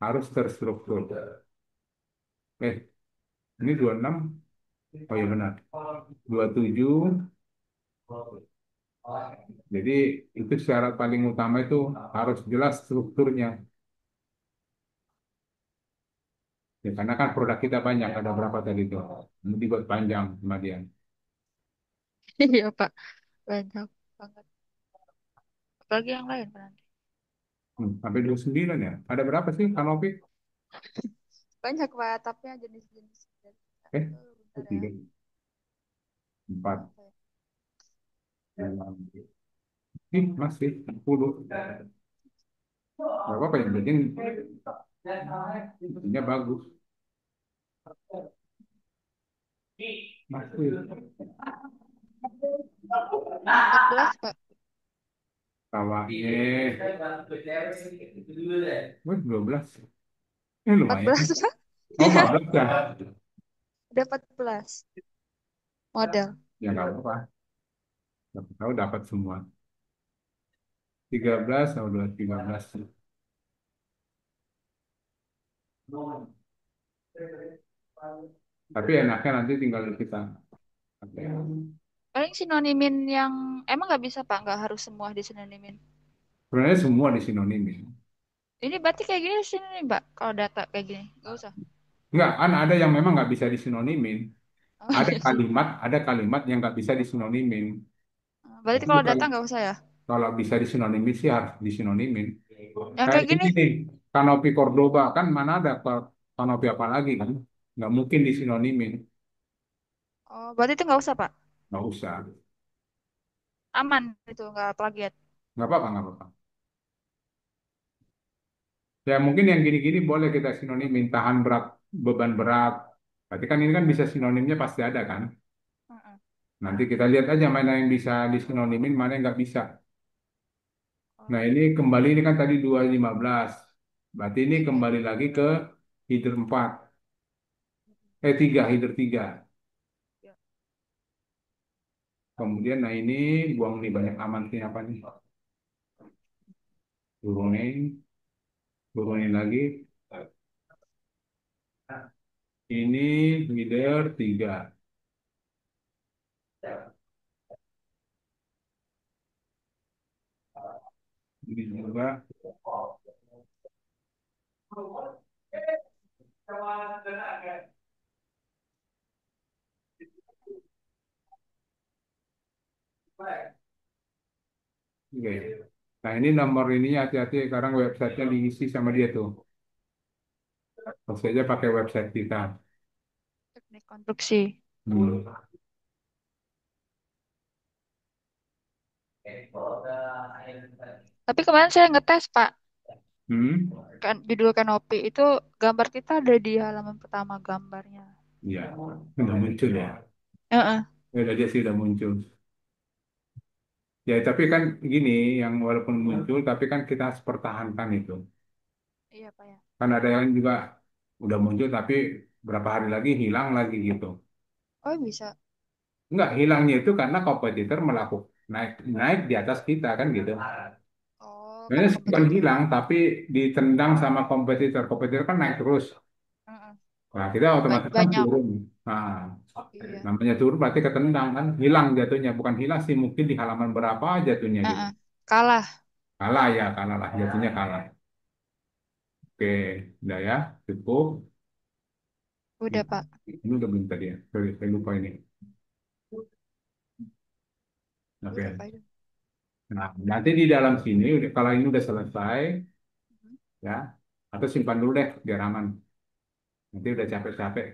Harus terstruktur. Eh, ini 26. Oh iya benar. 27. Jadi itu syarat paling utama itu harus jelas strukturnya. Ya, karena kan produk kita banyak, ada berapa tadi tuh? Ini dibuat panjang sama dia. Iya Pak, banyak banget. Apalagi yang lain Pak nanti. Sampai 29 ya. Ada berapa sih kanopi? Banyak Pak, tapi yang jenis-jenis Eh, itu bentar ya. tiga, empat, Apa ya? enam. Ih, masih 10. Gak apa-apa yang penting ininya bagus. Masih. 14 Pak. Kawahnya. Wih, 12. Empat Lumayan. belas Pak. Oh, Iya, 14 ya. ada 14 model. Ya nggak apa-apa. Siapa tahu dapat semua. 13 atau 13. Tapi enaknya nanti tinggal kita. Oke. Paling sinonimin yang emang nggak bisa Pak, nggak harus semua disinonimin. Sebenarnya semua disinonimin. Ini berarti kayak gini sinonim Pak, kalau data kayak gini, nggak usah. Enggak, kan ada yang memang nggak bisa disinonimin. Oh iya sih. Ada kalimat yang nggak bisa disinonimin. Berarti Tapi kalau data kalau nggak usah ya. kalau bisa disinonimin sih harus disinonimin. Yang Kayak kayak ini gini, nih, kanopi Cordoba kan mana ada kanopi apa lagi kan? Nggak mungkin disinonimin. oh berarti itu nggak usah Pak. Nggak usah. Aman itu, nggak plagiat. Nggak apa-apa, nggak apa-apa. Ya mungkin yang gini-gini boleh kita sinonimin, tahan berat, beban berat. Berarti kan ini kan bisa sinonimnya pasti ada kan? Heeh. Nanti kita lihat aja mana yang bisa disinonimin, mana yang nggak bisa. Nah Oh ini kembali ini kan tadi 215. Berarti ini iya. kembali lagi ke header 4. 3, header 3. Ya. Kemudian nah ini buang nih banyak aman nih apa nih? Turunin, turunin lagi. Ini header 3. Ini juga. Oke. Nah ini nomor ini hati-hati sekarang websitenya diisi sama dia tuh. Pasti aja pakai website kita. Teknik konstruksi. Hmm. Tapi kemarin saya ngetes Pak, Hmm. kan judul kanopi itu gambar kita ada di halaman pertama gambarnya. Ya, udah muncul ya. Heeh. Ya, udah dia sih udah muncul. Ya, tapi kan gini, yang walaupun muncul, tapi kan kita harus pertahankan itu. Iya Pak ya. Kan ada yang juga udah muncul, tapi berapa hari lagi hilang lagi gitu. Oh bisa. Enggak, hilangnya itu karena kompetitor melakukan naik naik di atas kita kan gitu. Oh Sebenarnya karena sih bukan kompetitor. hilang, tapi ditendang sama kompetitor. Kompetitor kan naik terus. Heeh. Nah, kita otomatis kan Banyak. turun. Nah, Iya. namanya turun berarti ketendang kan, hilang jatuhnya. Bukan hilang sih, mungkin di halaman berapa jatuhnya gitu. Heeh. Kalah. Kalah ya, kalah lah, jatuhnya kalah. Oke, udah ya, cukup. Udah Pak. Ini udah belum tadi ya, sorry, saya lupa ini. Udah Oke, Pak itu. nah nanti di dalam sini, kalau ini udah selesai, Mhm. ya, atau simpan dulu deh, biar aman. Nanti udah capek-capek,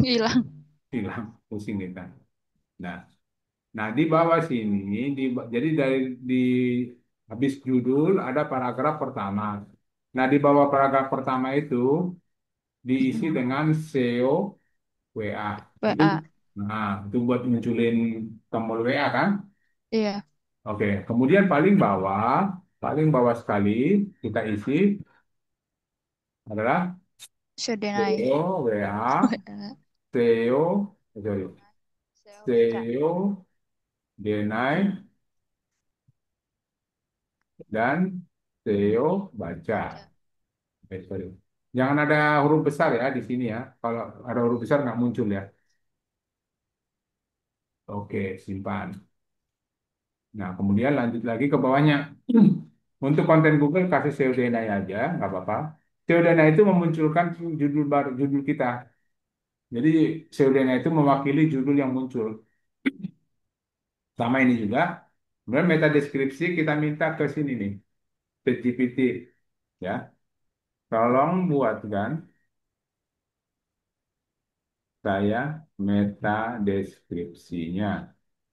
Hilang. hilang, pusing kita. Nah, nah di bawah sini, jadi di habis judul ada paragraf pertama. Nah, di bawah paragraf pertama itu diisi dengan SEO WA. Itu, WA. nah, itu buat munculin tombol WA kan? Iya. Oke, kemudian paling bawah sekali kita isi adalah Sedenai. SEO WA, SEO, sorry, SEO baca. SEO Denai dan SEO baca. Baca. Sorry. Jangan ada huruf besar ya di sini ya. Kalau ada huruf besar nggak muncul ya. Oke, simpan. Nah, kemudian lanjut lagi ke bawahnya. Untuk konten Google kasih SEO Denai aja, nggak apa-apa. Seudana itu memunculkan judul baru, judul kita. Jadi Seudana itu mewakili judul yang muncul. Sama ini juga, kemudian meta deskripsi kita minta ke sini nih, ke GPT, ya. Tolong buatkan saya meta deskripsinya.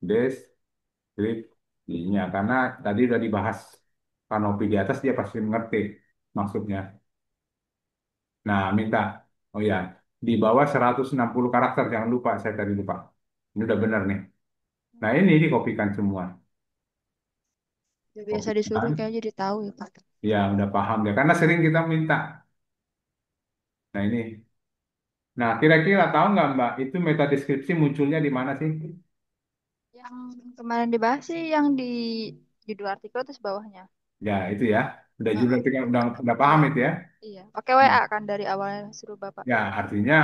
Deskripsinya, karena tadi udah dibahas kanopi di atas, dia pasti mengerti maksudnya. Nah, minta, oh ya, di bawah 160 karakter, jangan lupa, saya tadi lupa. Ini udah benar nih. Nah, ini dikopikan semua. Udah biasa disuruh Kopikan, kayak jadi tahu ya Pak. ya udah paham ya. Karena sering kita minta. Nah, ini. Nah, kira-kira tahu nggak Mbak, itu meta deskripsi munculnya di mana sih? Yang kemarin dibahas sih yang di judul artikel terus bawahnya. Ya, itu ya. Udah juga Heeh. udah paham Iya, itu ya. iya. Pakai Nah, WA kan dari awalnya suruh Bapak. ya, artinya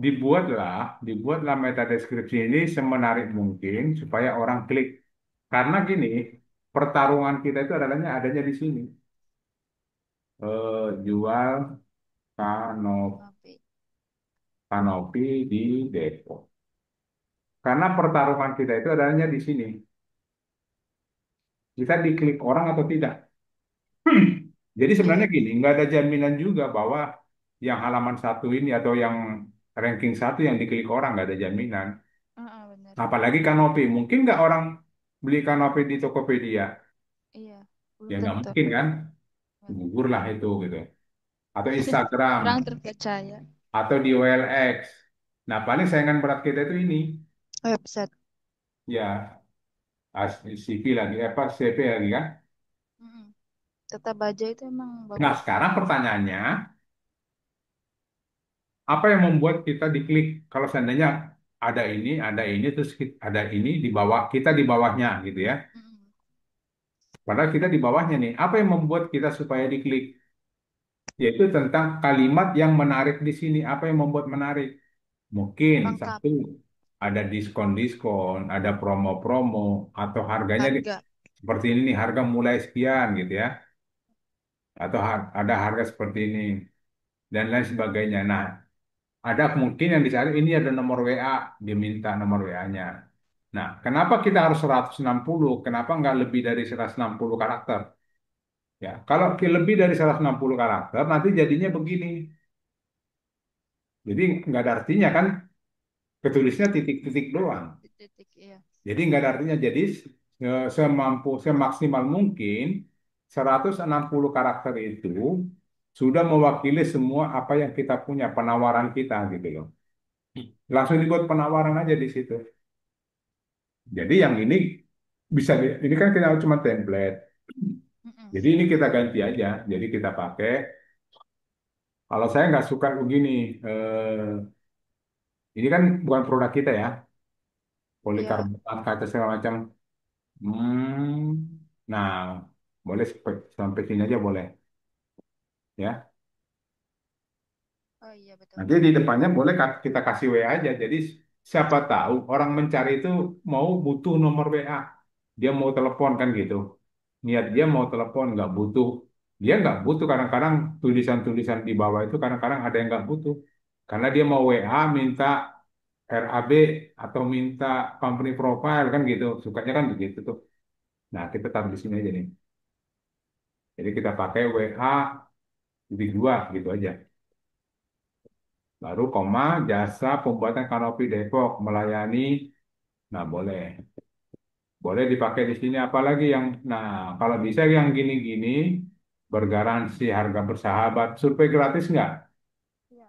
dibuatlah meta deskripsi ini semenarik mungkin supaya orang klik. Karena gini, pertarungan kita itu adanya di sini. Jual Oke. kanopi di Depok. Karena pertarungan kita itu adanya di sini. Kita diklik orang atau tidak. Jadi sebenarnya Iya. gini, nggak ada jaminan juga bahwa yang halaman satu ini atau yang ranking satu yang diklik orang nggak ada jaminan. Heeh, bener. Apalagi kanopi, mungkin nggak orang beli kanopi di Tokopedia? Iya, Ya belum nggak tentu. mungkin kan, Bener. gugur lah itu gitu. Atau Instagram, Kurang terpercaya. atau di OLX. Nah paling saingan berat kita itu ini, Website. ya CV lagi, apa CV lagi kan. Mm-mm. Tetap baja itu emang Nah bagus. sekarang pertanyaannya, apa yang membuat kita diklik? Kalau seandainya ada ini, terus ada ini di bawah kita di bawahnya gitu ya. Mm-mm. Padahal kita di bawahnya nih. Apa yang membuat kita supaya diklik? Yaitu tentang kalimat yang menarik di sini. Apa yang membuat menarik? Mungkin Lengkap. satu, ada diskon-diskon, ada promo-promo, atau harganya Harga. seperti ini nih, harga mulai sekian gitu ya. Atau ada harga seperti ini dan lain sebagainya. Nah, ada mungkin yang dicari ini ada nomor WA, diminta nomor WA-nya. Nah, kenapa kita harus 160? Kenapa nggak lebih dari 160 karakter? Ya, kalau lebih dari 160 karakter, nanti jadinya begini. Jadi nggak ada artinya kan, ketulisnya titik-titik doang. Titik, iya. Jadi nggak ada artinya. Jadi semaksimal mungkin 160 karakter itu sudah mewakili semua apa yang kita punya, penawaran kita gitu loh. Langsung dibuat penawaran aja di situ. Jadi yang ini ini kan kita cuma template. Mm-mm. Jadi ini kita ganti aja. Jadi kita pakai. Kalau saya nggak suka begini, ini kan bukan produk kita ya, Iya. polikarbonat kaca segala macam. Nah, boleh sampai sini aja boleh, ya. Oh iya betul. Nanti di depannya boleh kita kasih WA aja. Jadi siapa tahu orang mencari itu butuh nomor WA. Dia mau telepon kan gitu. Niat dia mau telepon nggak butuh. Dia nggak butuh kadang-kadang tulisan-tulisan di bawah itu kadang-kadang ada yang nggak butuh. Karena dia mau WA minta RAB atau minta company profile kan gitu. Sukanya kan begitu tuh. Nah kita taruh di sini aja nih. Jadi kita pakai WA titik dua gitu aja. Baru koma jasa pembuatan kanopi Depok melayani. Nah, boleh. Boleh dipakai di sini apalagi yang nah, kalau bisa yang gini-gini bergaransi harga bersahabat, survei gratis nggak? Iya.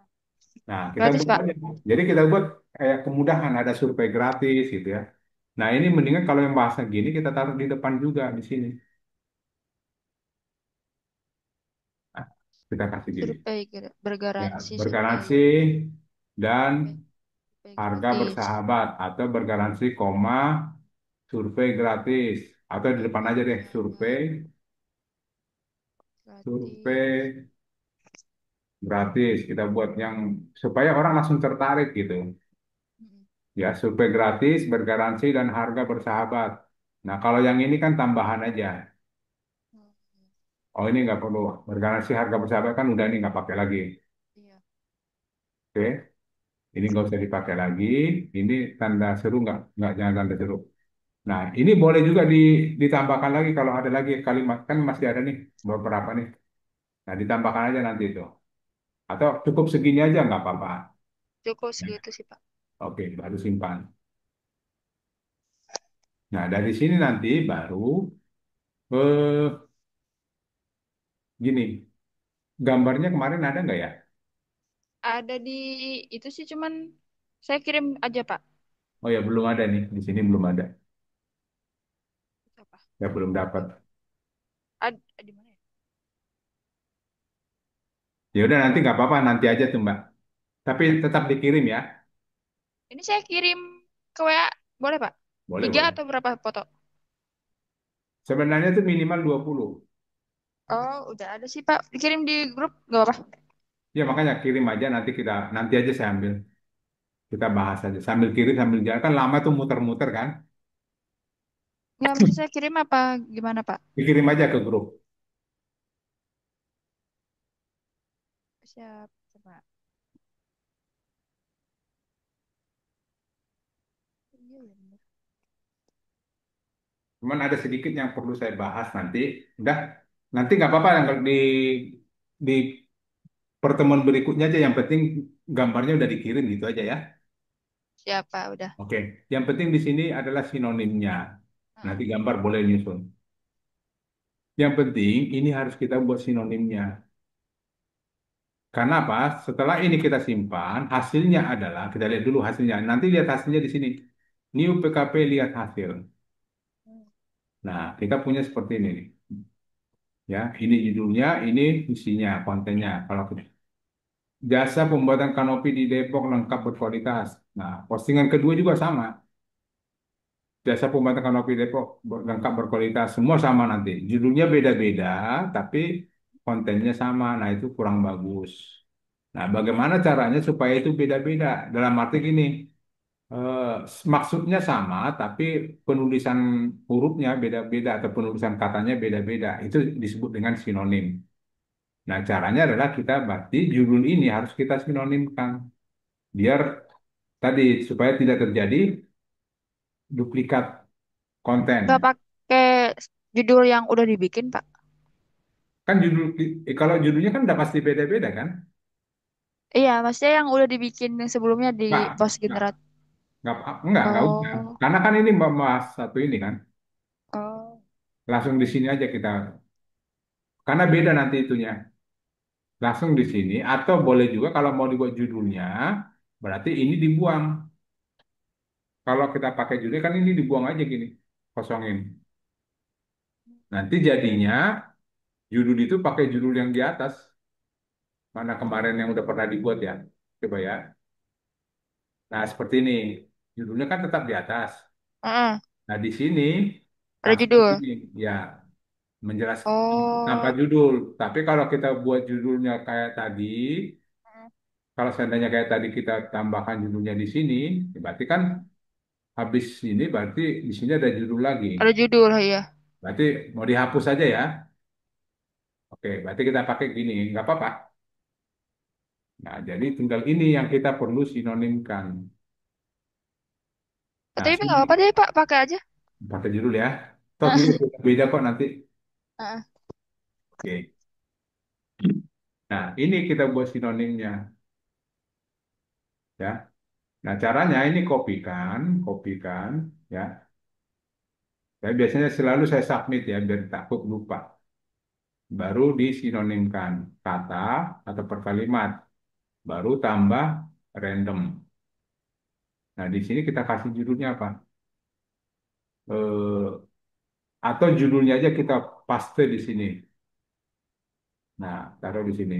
Nah, kita Gratis, buat Pak. aja. Jadi kita buat kayak kemudahan ada survei gratis gitu ya. Nah, ini mendingan kalau yang bahasa gini kita taruh di depan juga di sini. Nah, kita kasih gini. Survei Ya, bergaransi survei bergaransi dan survei harga gratis. bersahabat atau bergaransi koma survei gratis atau di depan aja deh Bersahabat gratis. survei gratis kita buat yang supaya orang langsung tertarik gitu Mm-mm. ya, survei gratis bergaransi dan harga bersahabat. Nah kalau yang ini kan tambahan aja. Oh ini nggak perlu bergaransi harga bersahabat kan udah ini nggak pakai lagi. Iya. Oke, ini nggak usah dipakai lagi. Ini tanda seru nggak jangan tanda seru. Nah ini boleh juga ditambahkan lagi kalau ada lagi kalimat kan masih ada nih beberapa nih. Nah ditambahkan aja nanti itu. Atau cukup segini aja nggak apa-apa. Cukup segitu sih, Pak. Oke, baru simpan. Nah dari sini nanti baru eh gini, gambarnya kemarin ada nggak ya? Ada di itu sih cuman saya kirim aja, Pak. Oh ya belum ada nih, di sini belum ada. Apa? Ya belum dapat. Ad, di mana ya? Ya udah nanti nggak apa-apa, nanti aja tuh Mbak. Tapi tetap dikirim ya. Ini saya kirim ke WA, boleh, Pak? Boleh, Tiga boleh. atau berapa foto? Sebenarnya tuh minimal 20. Oh, udah ada sih, Pak. Dikirim di grup, nggak apa-apa. Ya makanya kirim aja nanti aja saya ambil. Kita bahas aja sambil kirim sambil jalan kan lama tuh muter-muter kan. Nggak mesti saya kirim apa gimana, Pak? Dikirim aja ke grup. Siap, Pak. Iya, ya bener. Cuman ada sedikit yang perlu saya bahas nanti. Udah, nanti nggak apa-apa yang di pertemuan berikutnya aja. Yang penting gambarnya udah dikirim gitu aja ya. Siap, Pak, udah. Oke, yang penting di sini adalah sinonimnya. Heeh. Nanti gambar boleh nyusun. Yang penting ini harus kita buat sinonimnya. Karena apa? Setelah ini kita simpan, hasilnya adalah kita lihat dulu hasilnya. Nanti lihat hasilnya di sini. New PKP lihat hasil. Hmm. Nah, kita punya seperti ini nih. Ya, ini judulnya, ini isinya, kontennya. Kalau jasa pembuatan kanopi di Depok lengkap berkualitas. Nah, postingan kedua juga sama. Jasa pembuatan kanopi Depok lengkap berkualitas. Semua sama nanti. Judulnya beda-beda, tapi kontennya sama. Nah, itu kurang bagus. Nah, bagaimana caranya supaya itu beda-beda? Dalam arti gini, eh, maksudnya sama, tapi penulisan hurufnya beda-beda atau penulisan katanya beda-beda. Itu disebut dengan sinonim. Nah, caranya adalah kita berarti judul ini harus kita sinonimkan. Biar tadi, supaya tidak terjadi duplikat konten. Nggak pakai judul yang udah dibikin, Pak. Kan kalau judulnya kan udah pasti beda-beda kan? Iya, maksudnya yang udah dibikin yang sebelumnya di Nggak, post nggak, generat. nggak usah. Oh, Karena kan ini membahas satu ini kan. oh. Langsung di sini aja kita. Karena beda nanti itunya. Langsung di sini atau boleh juga kalau mau dibuat judulnya berarti ini dibuang. Kalau kita pakai judulnya kan ini dibuang aja gini, kosongin. Nanti jadinya judul itu pakai judul yang di atas. Mana kemarin yang udah pernah dibuat ya. Coba ya. Nah, seperti ini. Judulnya kan tetap di atas. Heeh, Nah, di sini ada kasih judul. ini ya menjelaskan tanpa Oh. judul. Tapi kalau kita buat judulnya kayak tadi, Heeh. kalau seandainya kayak tadi kita tambahkan judulnya di sini, ya berarti kan habis ini berarti di sini ada judul lagi. Ada judul, ya. Berarti mau dihapus saja ya. Oke, berarti kita pakai gini, nggak apa-apa. Nah, jadi tinggal ini yang kita perlu sinonimkan. Oh, Nah, tapi nggak apa-apa sini deh, Pak, pakai aja. pakai judul ya. Toh Heeh. ini beda kok nanti. Heeh. Oke. Nah, ini kita buat sinonimnya ya. Nah, caranya ini kopikan ya. Saya biasanya selalu saya submit ya biar takut lupa. Baru disinonimkan kata atau per kalimat. Baru tambah random. Nah, di sini kita kasih judulnya apa? Eh, atau judulnya aja kita paste di sini. Nah, taruh di sini.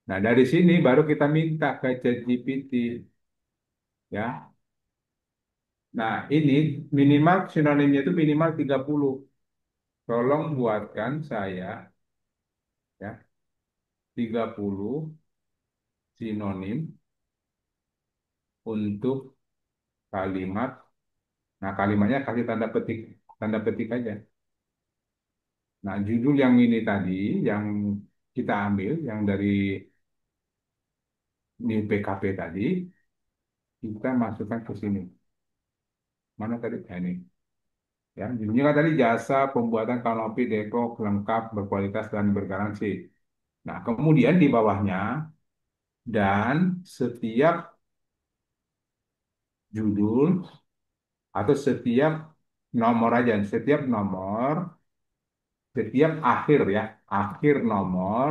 Nah, dari sini baru kita minta ke ChatGPT ya. Nah, ini minimal sinonimnya itu minimal 30. Tolong buatkan saya ya 30 sinonim untuk kalimat. Nah, kalimatnya kasih tanda petik aja. Nah, judul yang ini tadi, yang kita ambil, yang dari new PKP tadi, kita masukkan ke sini. Mana tadi? Nah, ini. Ya, judulnya kan tadi jasa pembuatan kanopi Depok lengkap, berkualitas, dan bergaransi. Nah, kemudian di bawahnya, dan setiap judul atau setiap nomor aja, setiap akhir ya, akhir nomor,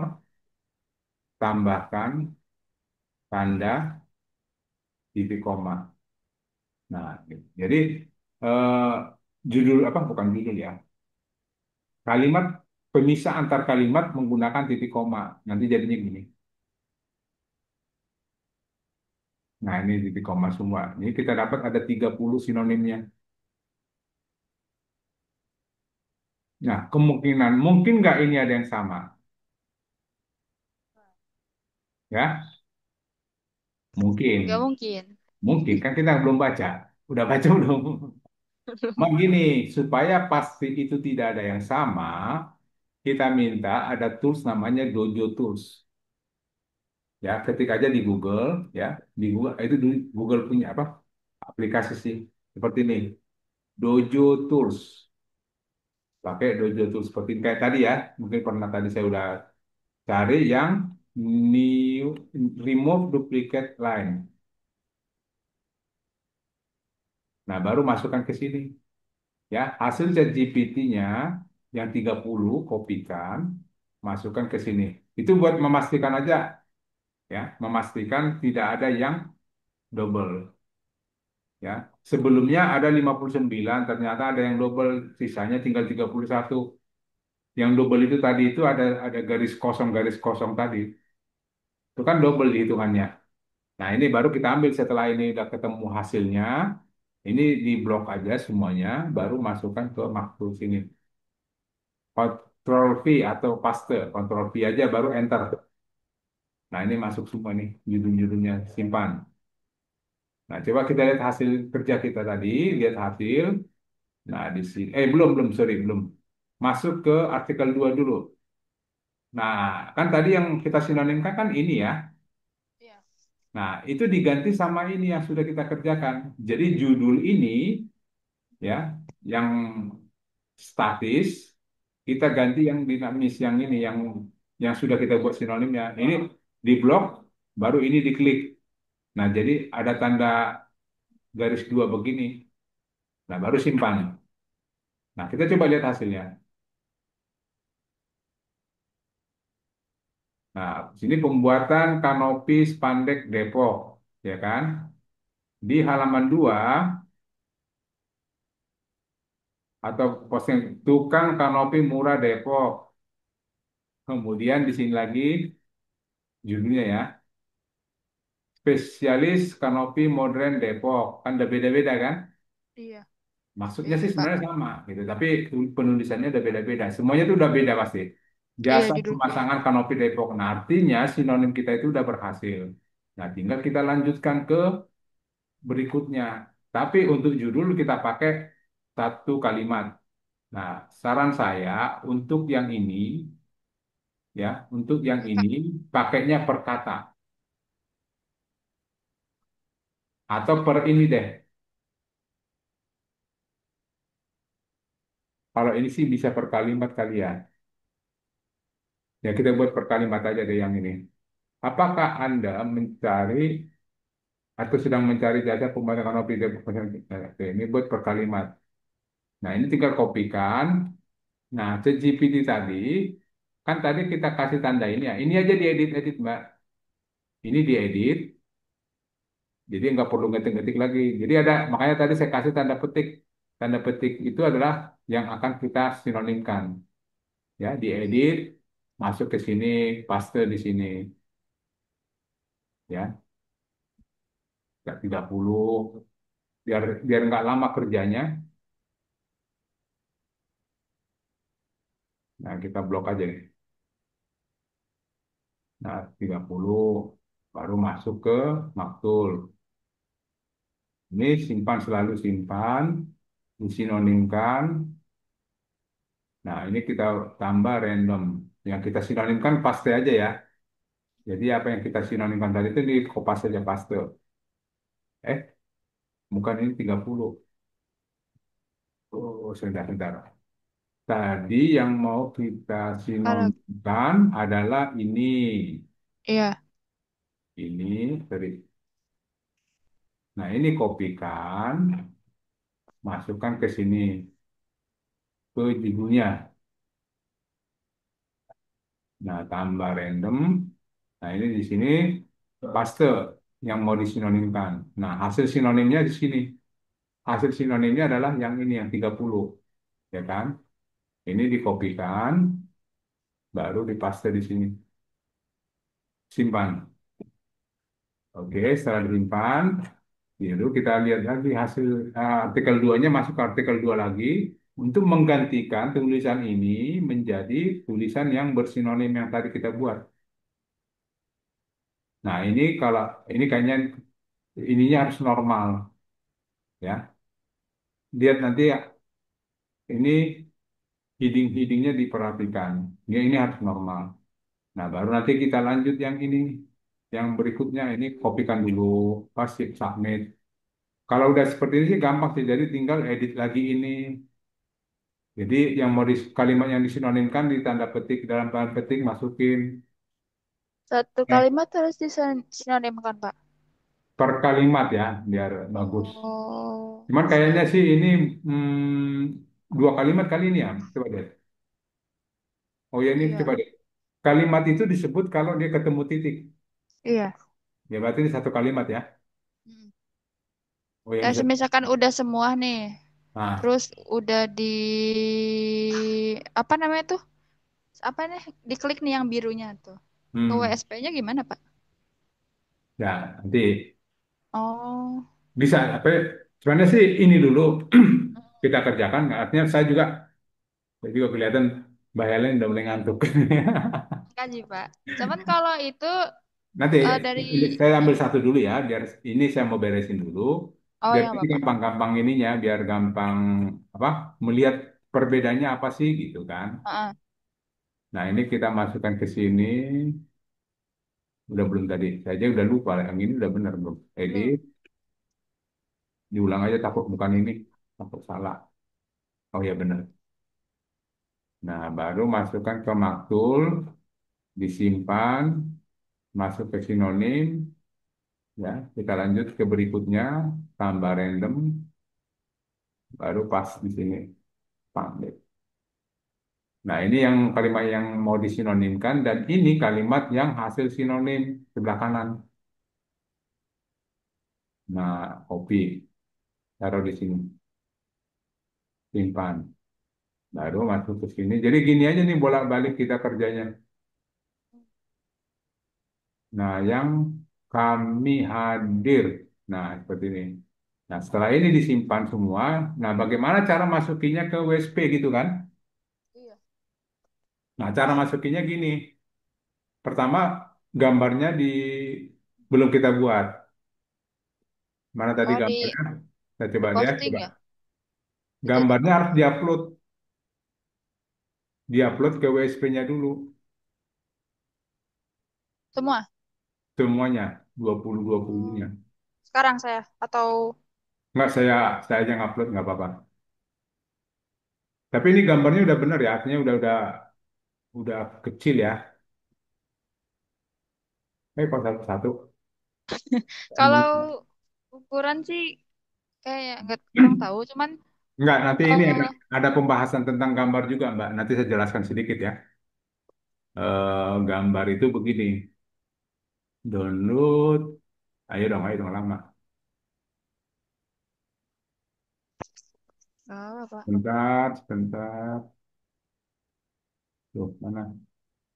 tambahkan tanda titik koma. Nah, gitu. Jadi eh, judul apa bukan judul ya, kalimat pemisah antar kalimat menggunakan titik koma. Nanti jadinya gini. Nah, ini titik koma semua. Ini kita dapat ada 30 sinonimnya. Nah, kemungkinan mungkin nggak ini ada yang sama, ya? Mungkin, Nggak mungkin. mungkin kan kita belum baca. Udah baca belum? Mak gini, supaya pasti itu tidak ada yang sama, kita minta ada tools namanya Dojo Tools. Ya, ketik aja di Google, ya, di Google itu di Google punya apa? Aplikasi sih, seperti ini, Dojo Tools. Pakai Dojo Tools seperti ini. Kayak tadi ya, mungkin pernah tadi saya udah cari yang new remove duplicate line. Nah, baru masukkan ke sini. Ya, hasil ChatGPT-nya yang 30 kopikan, masukkan ke sini. Itu buat memastikan aja, ya, memastikan tidak ada yang double, ya. Sebelumnya ada 59, ternyata ada yang double, sisanya tinggal 31. Yang double itu tadi itu ada garis kosong tadi. Itu kan double hitungannya. Nah, ini baru kita ambil setelah ini udah ketemu hasilnya, ini di blok aja semuanya, baru masukkan ke maksud sini. Control V atau paste, Control V aja baru enter. Nah, ini masuk semua nih, judul-judulnya simpan. Nah, coba kita lihat hasil kerja kita tadi, lihat hasil. Nah, di sini, belum, belum, sorry, belum. Masuk ke artikel 2 dulu. Nah, kan tadi yang kita sinonimkan kan ini ya. Iya. Nah, itu diganti sama ini yang sudah kita kerjakan. Jadi judul ini ya, yang statis, kita ganti yang dinamis yang ini, yang sudah kita buat sinonimnya. Ini di blok, baru ini diklik. Nah, jadi ada tanda garis dua begini. Nah, baru simpan. Nah, kita coba lihat hasilnya. Nah, sini pembuatan kanopi spandek Depok, ya kan? Di halaman 2 atau posting tukang kanopi murah Depok. Kemudian di sini lagi judulnya ya, spesialis kanopi modern Depok. Kan udah beda-beda kan? Iya. Maksudnya sih Beda. sebenarnya sama gitu, tapi penulisannya udah beda-beda. Semuanya itu udah beda pasti. Iya, Jasa judulnya. pemasangan kanopi Depok. Nah, artinya sinonim kita itu udah berhasil. Nah, tinggal kita lanjutkan ke berikutnya. Tapi untuk judul kita pakai satu kalimat. Nah, saran saya untuk yang ini, ya, untuk yang Kak. ini pakainya per kata atau per ini deh. Kalau ini sih bisa per kalimat kali ya. Ya, kita buat per kalimat aja deh yang ini. Apakah Anda mencari atau sedang mencari jasa pembuatan kanopi Depok? Oke, ini buat per kalimat. Nah, ini tinggal kopikan. Nah, ChatGPT tadi, kan tadi kita kasih tanda ini ya. Ini aja diedit-edit, Mbak. Ini diedit, jadi nggak perlu ngetik-ngetik lagi. Jadi ada, makanya tadi saya kasih tanda petik. Tanda petik itu adalah yang akan kita sinonimkan. Ya, diedit, masuk ke sini, paste di sini. Ya, nggak 30, biar biar nggak lama kerjanya. Nah, kita blok aja nih. Nah, 30 baru masuk ke maktul. Ini simpan, selalu simpan, disinonimkan. Nah, ini kita tambah random. Yang kita sinonimkan paste aja ya. Jadi apa yang kita sinonimkan tadi itu di kopas saja paste. Bukan ini 30. Oh, sebentar, sebentar. Tadi yang mau kita Kalau sinonimkan adalah ini. iya, Sorry. Nah, ini kopikan, masukkan ke sini, ke judulnya. Nah, tambah random. Nah, ini di sini paste yang mau disinonimkan. Nah, hasil sinonimnya di sini. Hasil sinonimnya adalah yang ini, yang 30. Ya kan? Ini dikopikan, baru dipaste di sini. Simpan. Oke, setelah disimpan, lalu kita lihat lagi hasil artikel 2-nya masuk ke artikel 2 lagi untuk menggantikan tulisan ini menjadi tulisan yang bersinonim yang tadi kita buat. Nah, ini kalau ini kayaknya ininya harus normal ya. Lihat nanti ya, ini heading-headingnya diperhatikan. Ini harus normal. Nah, baru nanti kita lanjut yang ini. Yang berikutnya ini kopikan dulu, pasti submit. Kalau udah seperti ini sih gampang sih, jadi tinggal edit lagi ini. Jadi yang mau kalimat yang disinonimkan di tanda petik dalam tanda petik masukin. satu Eh, kalimat harus disinonimkan, Pak. per kalimat ya, biar bagus. Oh, Cuman kayaknya siap. sih ini 2 kalimat kali ini ya. Coba deh. Oh ya ini coba Iya. deh. Kalimat itu disebut kalau dia ketemu titik. Iya. Ya berarti ini 1 kalimat ya. Mm. Oh ya Ya, ini satu. misalkan udah semua nih, Nah, terus udah di apa namanya tuh? Apa nih? Diklik nih yang birunya tuh. Ke hmm, WSP-nya gimana, Pak? ya nanti Oh. bisa apa? Sebenarnya sih ini dulu kita kerjakan. Artinya saya juga kelihatan Mbak Helen udah mulai ngantuk. Kaji, Pak. Cuman kalau itu Nanti dari saya ambil ini. satu dulu ya, biar ini saya mau beresin dulu, Oh biar ya, nanti Bapak. gampang-gampang ininya, biar gampang apa melihat perbedaannya apa sih gitu kan. Heeh. Nah ini kita masukkan ke sini, udah belum tadi, saya aja udah lupa, yang ini udah benar belum? Belum. Edit, diulang aja takut bukan ini, takut salah. Oh ya benar. Nah baru masukkan ke maktul, disimpan, masuk ke sinonim, ya kita lanjut ke berikutnya, tambah random, baru pas di sini. Pandai. Nah, ini yang kalimat yang mau disinonimkan dan ini kalimat yang hasil sinonim sebelah kanan. Nah, copy, taruh di sini, simpan, baru masuk ke sini. Jadi gini aja nih bolak-balik kita kerjanya. Nah, yang kami hadir. Nah, seperti ini. Nah, setelah ini disimpan semua. Nah, bagaimana cara masukinnya ke WSP gitu kan? Iya. Nah, cara masukinnya gini. Pertama, gambarnya belum kita buat. Mana tadi Oh, gambarnya? Saya di coba lihat, posting coba. ya? Dicetak. Gambarnya harus diupload ke WSP-nya dulu, Semua. semuanya, 20-20-nya. Oh. Sekarang saya atau Nggak, saya aja ngupload, nggak apa-apa. Tapi ini gambarnya udah bener ya, artinya udah kecil ya. Kok satu-satu. kalau ukuran sih kayak nggak kurang tahu, cuman Nggak, nanti ini ada, eh ada pembahasan tentang gambar juga, Mbak. Nanti saya jelaskan sedikit ya. Gambar itu begini, download, ayo dong lama. apa? Sebentar, sebentar. Tuh, mana?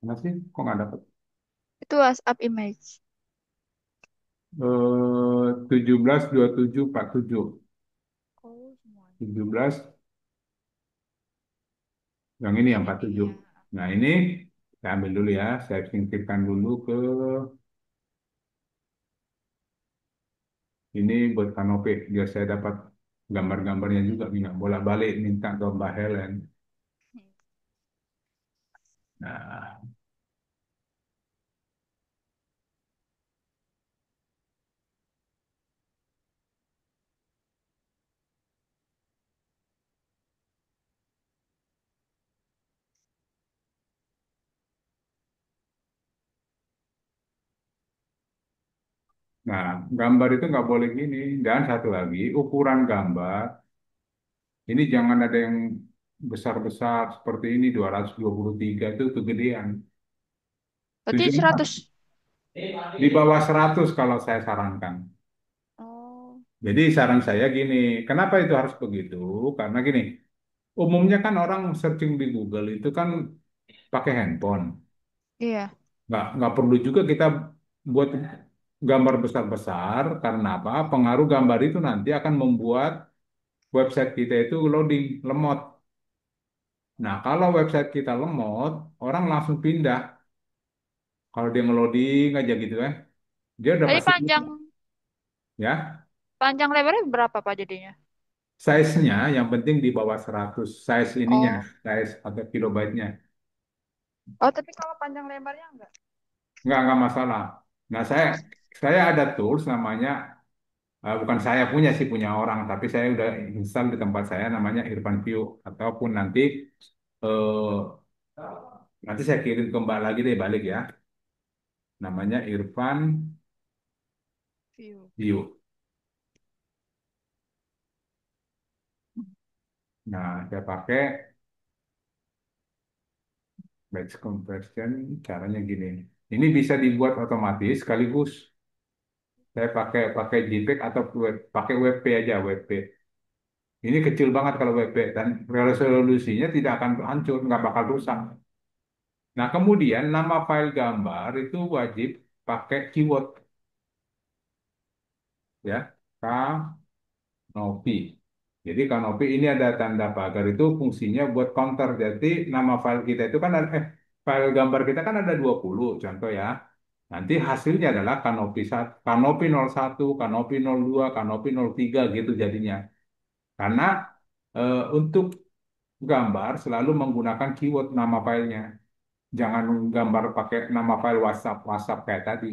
Mana sih? Kok nggak dapat? Itu WhatsApp image. 17 27 47. Oh, semuanya. 17 yang ini Ini yang nih 47. dia. Nah, ini saya ambil dulu ya, saya singkirkan dulu ke ini buat kanopi biar saya dapat gambar-gambarnya juga nih, nggak bolak-balik minta ke Mbak Helen. Nah, nah, gambar itu nggak boleh gini. Dan satu lagi, ukuran gambar ini jangan ada yang besar-besar seperti ini 223 itu kegedean. Berarti Tujuannya 100. di bawah 100 kalau saya sarankan. Oh, Jadi saran saya gini, kenapa itu harus begitu? Karena gini, umumnya kan orang searching di Google itu kan pakai handphone. iya. Nggak perlu juga kita buat gambar besar-besar, karena apa? Pengaruh gambar itu nanti akan membuat website kita itu loading, lemot. Nah, kalau website kita lemot, orang langsung pindah. Kalau dia ngeloading aja gitu ya, dia udah Tadi pasti panjang pindah. Ya, panjang lebarnya berapa Pak jadinya? size-nya yang penting di bawah 100, size ininya, Oh. size atau kilobyte-nya. Oh, tapi kalau panjang lebarnya enggak? Nggak masalah. Nah, saya ada tools namanya, bukan saya punya sih, punya orang, tapi saya udah install di tempat saya namanya Irfan View. Ataupun eh, nanti saya kirim ke Mbak lagi deh balik ya. Namanya Irfan View. View. Nah, saya pakai batch conversion, caranya gini. Ini bisa dibuat otomatis sekaligus. Saya pakai pakai JPEG atau pakai WP aja, WP. Ini kecil banget kalau WP dan resolusinya tidak akan hancur, nggak bakal rusak. Nah, kemudian nama file gambar itu wajib pakai keyword ya. Kanopi. Jadi Kanopi ini ada tanda pagar itu fungsinya buat counter. Jadi nama file kita itu kan ada, file gambar kita kan ada 20 contoh ya. Nanti hasilnya adalah Kanopi 1, Kanopi 01, Kanopi 02, Kanopi 03 gitu jadinya. Karena untuk gambar selalu menggunakan keyword nama filenya. Jangan gambar pakai nama file WhatsApp, WhatsApp kayak tadi.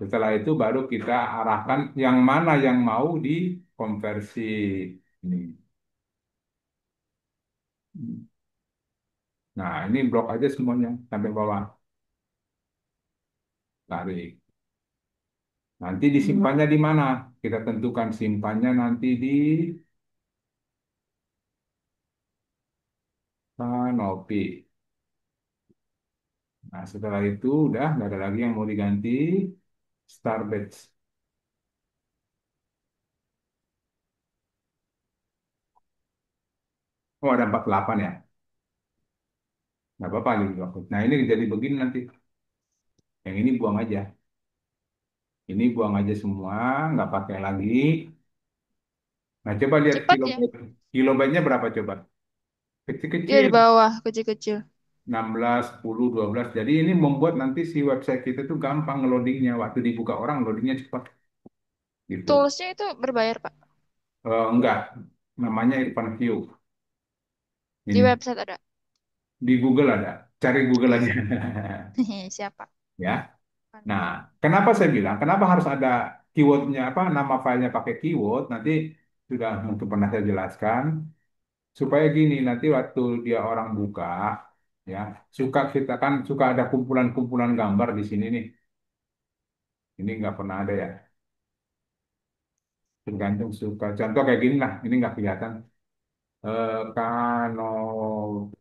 Setelah itu baru kita arahkan yang mana yang mau dikonversi. Ini. Nah, ini blok aja semuanya sampai bawah. Tarik. Nanti disimpannya di mana? Kita tentukan simpannya nanti di Kanopi. Nah, setelah itu udah nggak ada lagi yang mau diganti. Starbase. Oh, ada 48 ya. Nggak apa-apa nih. Nah, ini jadi begini nanti. Yang ini buang aja. Ini buang aja semua, nggak pakai lagi. Nah, coba lihat Cepat ya. kilobyte. Kilobyte-nya berapa coba? Dia Kecil-kecil. di bawah, kecil-kecil. 16, 10, 12. Jadi ini membuat nanti si website kita tuh gampang loadingnya. Waktu dibuka orang, loadingnya cepat. Gitu. Toolsnya itu berbayar, Pak. Enggak. Namanya Irfan View. Di Ini. website ada. Di Google ada. Cari Google Iya. aja. Siapa? Ya. Nah, Panopi. kenapa saya bilang, kenapa harus ada keywordnya, apa, nama filenya pakai keyword, nanti sudah mungkin pernah saya jelaskan, supaya gini, nanti waktu dia orang buka, ya, kita kan suka ada kumpulan-kumpulan gambar di sini nih, ini nggak pernah ada ya, tergantung suka, contoh kayak gini lah, ini nggak kelihatan, Kanopi,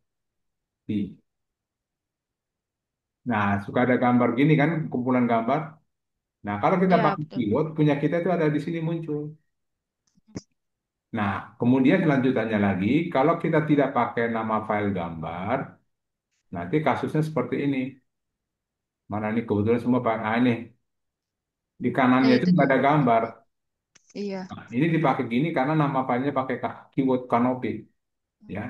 nah suka ada gambar gini kan, kumpulan gambar, nah kalau kita Iya, pakai betul. keyword, punya kita itu ada di sini muncul. Nah, kemudian lanjutannya lagi, kalau kita tidak pakai nama file gambar, nanti kasusnya seperti ini. Mana ini kebetulan semua Pak. Nah, ini di Nah, kanannya itu itu nggak tuh. ada gambar. Iya. Nah, ini dipakai gini karena nama filenya pakai keyword Canopy, ya.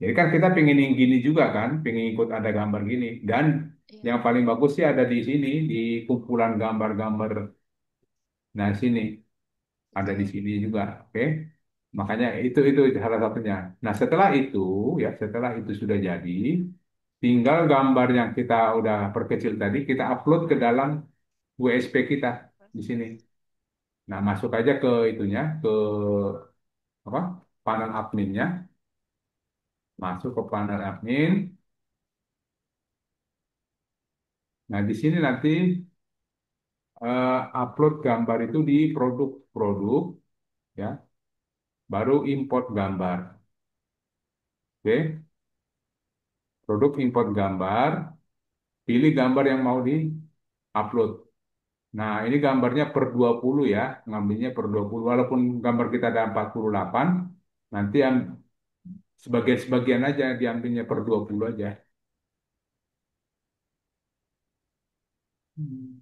Jadi kan kita pengen yang gini juga kan, pengen ikut ada gambar gini. Dan Iya. yang paling bagus sih ada di sini, di kumpulan gambar-gambar. Nah, sini ada di Betul. sini juga, oke. Makanya itu salah satunya. Nah, setelah itu sudah jadi. tinggal gambar yang kita udah perkecil tadi kita upload ke dalam WSP kita di sini. Nah, masuk aja ke itunya, ke apa? Panel adminnya, masuk ke panel admin. Nah, di sini nanti upload gambar itu di produk-produk, ya, baru import gambar. Oke, produk import gambar, pilih gambar yang mau di-upload. Nah, ini gambarnya per 20 ya, ngambilnya per 20. Walaupun gambar kita ada 48, nanti yang sebagian-sebagian aja diambilnya per 20 aja. Hmm.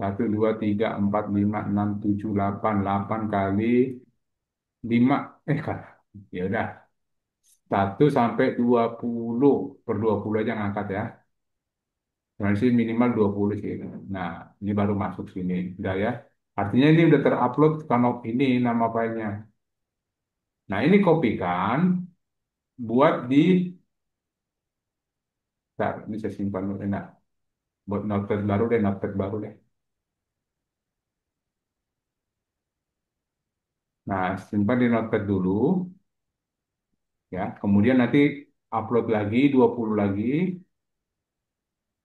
1, 2, 3, 4, 5, 6, 7, 8. 8 kali 5. Kan. Ya udah. 1 sampai 20. Per 20 aja ngangkat ya. Nah, sih minimal 20 sih. Nah, ini baru masuk sini. Udah ya. Artinya ini udah terupload kanop ini nama filenya. Nah, ini kopikan buat di. Bentar, ini saya simpan dulu enak. Buat notepad baru deh, notepad baru deh. Nah, simpan di notepad dulu ya. Kemudian nanti upload lagi 20 lagi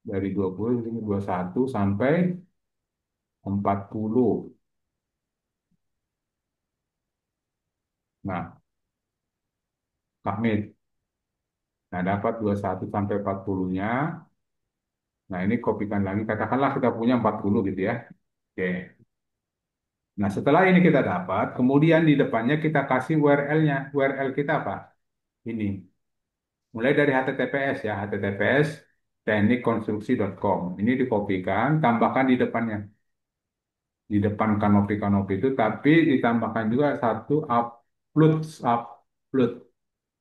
dari 20 ini 21 sampai 40. Nah, Kamit. Nah, dapat 21 sampai 40-nya. Nah, ini kopikan lagi. Katakanlah kita punya 40 gitu ya. Oke. Nah, setelah ini kita dapat, kemudian di depannya kita kasih URL-nya. URL kita apa? Ini. Mulai dari HTTPS ya, HTTPS teknikkonstruksi.com. Ini dikopikan, tambahkan di depannya. Di depan kanopi-kanopi itu, tapi ditambahkan juga satu upload.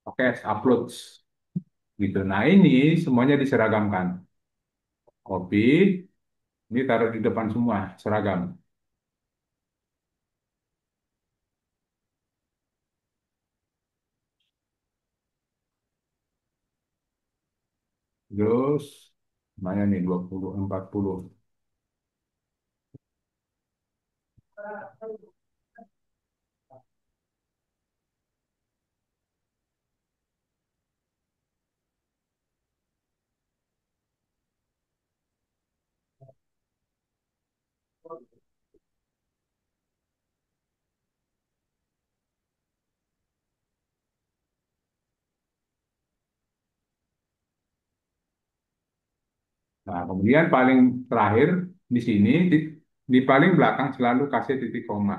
Oke, upload gitu. Nah, ini semuanya diseragamkan. Copy, ini taruh di depan semua, seragam. Terus, mana nih 20, 40. Nah, kemudian paling terakhir di sini, di paling belakang selalu kasih titik koma.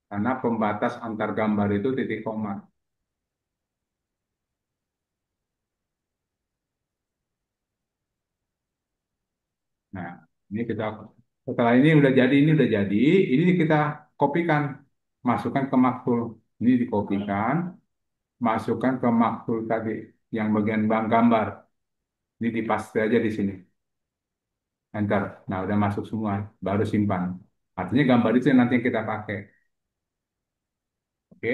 Karena pembatas antar gambar itu titik koma. Nah, ini kita setelah ini udah jadi, ini kita kopikan, masukkan ke maktul. Ini dikopikan, masukkan ke maktul tadi yang bagian bang gambar. Ini dipaste aja di sini. Enter. Nah, udah masuk semua, baru simpan. Artinya gambar itu yang nanti yang kita pakai. Oke.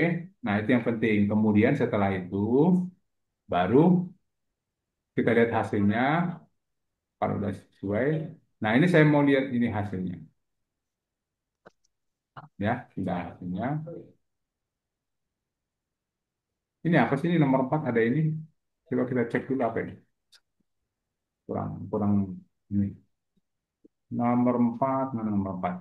Nah, itu yang penting. Kemudian setelah itu baru kita lihat hasilnya kalau udah sesuai. Nah, ini saya mau lihat ini hasilnya. Ya, sudah hasilnya. Ini apa sih ini nomor 4 ada ini? Coba kita cek dulu apa ini. Kurang kurang ini. Nomor 4 mana nomor 4?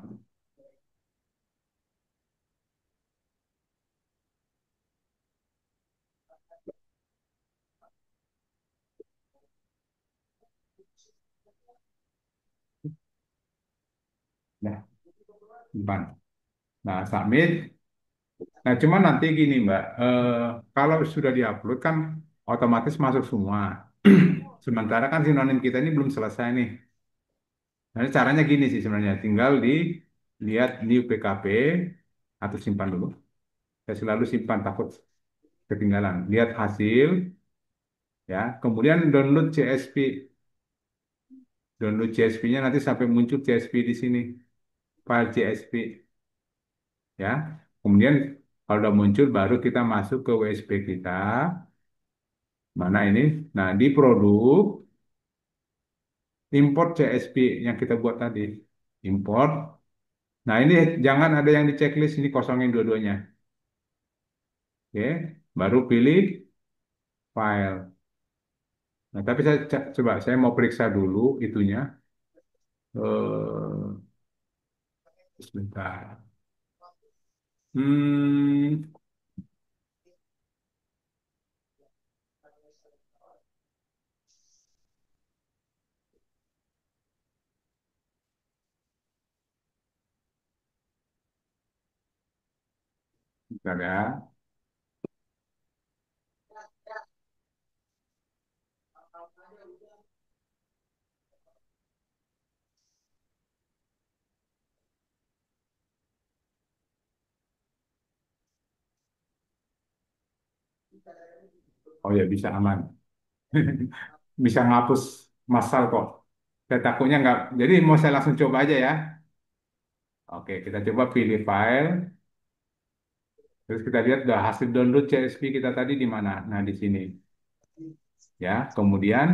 Nah, simpan. Nah, submit. Nah, cuman nanti gini, Mbak. Kalau sudah diupload kan otomatis masuk semua. Sementara kan sinonim kita ini belum selesai nih. Nah, caranya gini sih sebenarnya. Tinggal lihat new PKP atau simpan dulu. Saya selalu simpan takut ketinggalan. Lihat hasil, ya. Kemudian download CSV. Download CSV-nya nanti sampai muncul CSV di sini. File CSV, ya. Kemudian kalau udah muncul baru kita masuk ke WSP kita. Mana ini? Nah, di produk import CSP yang kita buat tadi. Import. Nah, ini jangan ada yang di checklist, ini kosongin dua-duanya. Oke, baru pilih file. Nah, tapi coba saya mau periksa dulu itunya. Sebentar. Hmm, Bentar ya. Oh ya, bisa aman. Bisa ngapus massal kok. Saya takutnya nggak. Jadi mau saya langsung coba aja ya. Oke, kita coba pilih file. Terus kita lihat udah hasil download CSV kita tadi di mana. Nah, di sini. Ya, kemudian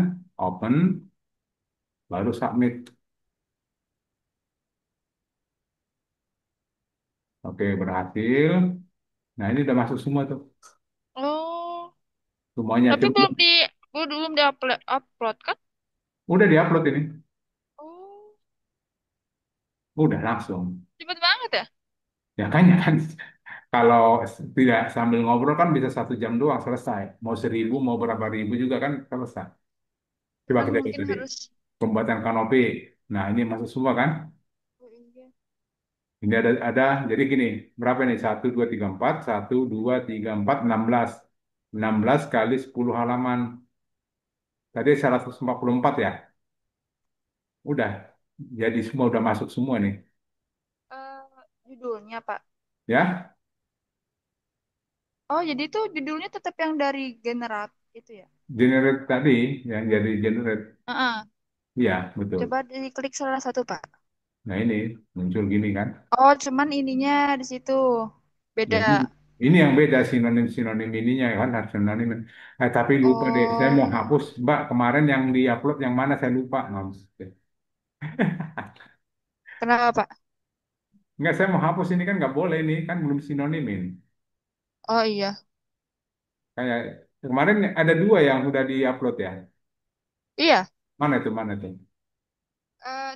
open, baru submit. Oke, berhasil. Nah, ini udah masuk semua tuh. Oh, Semuanya. tapi Coba. belum diupload upload kan? Udah diupload ini. Oh, Udah langsung. cepet banget ya? Ya kan. Kalau tidak sambil ngobrol kan bisa 1 jam doang selesai. Mau 1.000, mau berapa ribu juga kan selesai. Coba Kan kita lihat mungkin tadi. harus. Pembuatan kanopi. Nah, ini masuk semua kan? Oh, iya. Ini ada, jadi gini, berapa nih? 1, 2, 3, 4, 1, 2, 3, 4, 16. 16 kali 10 halaman. Tadi 144 ya? Udah. Jadi semua udah masuk semua nih. Judulnya, Pak. Ya, Oh, jadi itu judulnya tetap yang dari generat itu ya? generate tadi, yang jadi generate. Heeh. Iya, betul. Coba diklik salah satu, Pak. Nah ini, muncul gini kan. Oh, cuman ininya di situ Ya beda. ini yang beda sinonim-sinonim ininya kan, harus sinonim. Tapi lupa deh, saya mau Oh, hapus, Mbak. Kemarin yang diupload yang mana saya lupa. kenapa, Pak? Enggak, saya mau hapus ini kan nggak boleh ini kan belum sinonimin. Oh iya. Kayak kemarin ada 2 yang sudah diupload ya. Iya, Mana itu?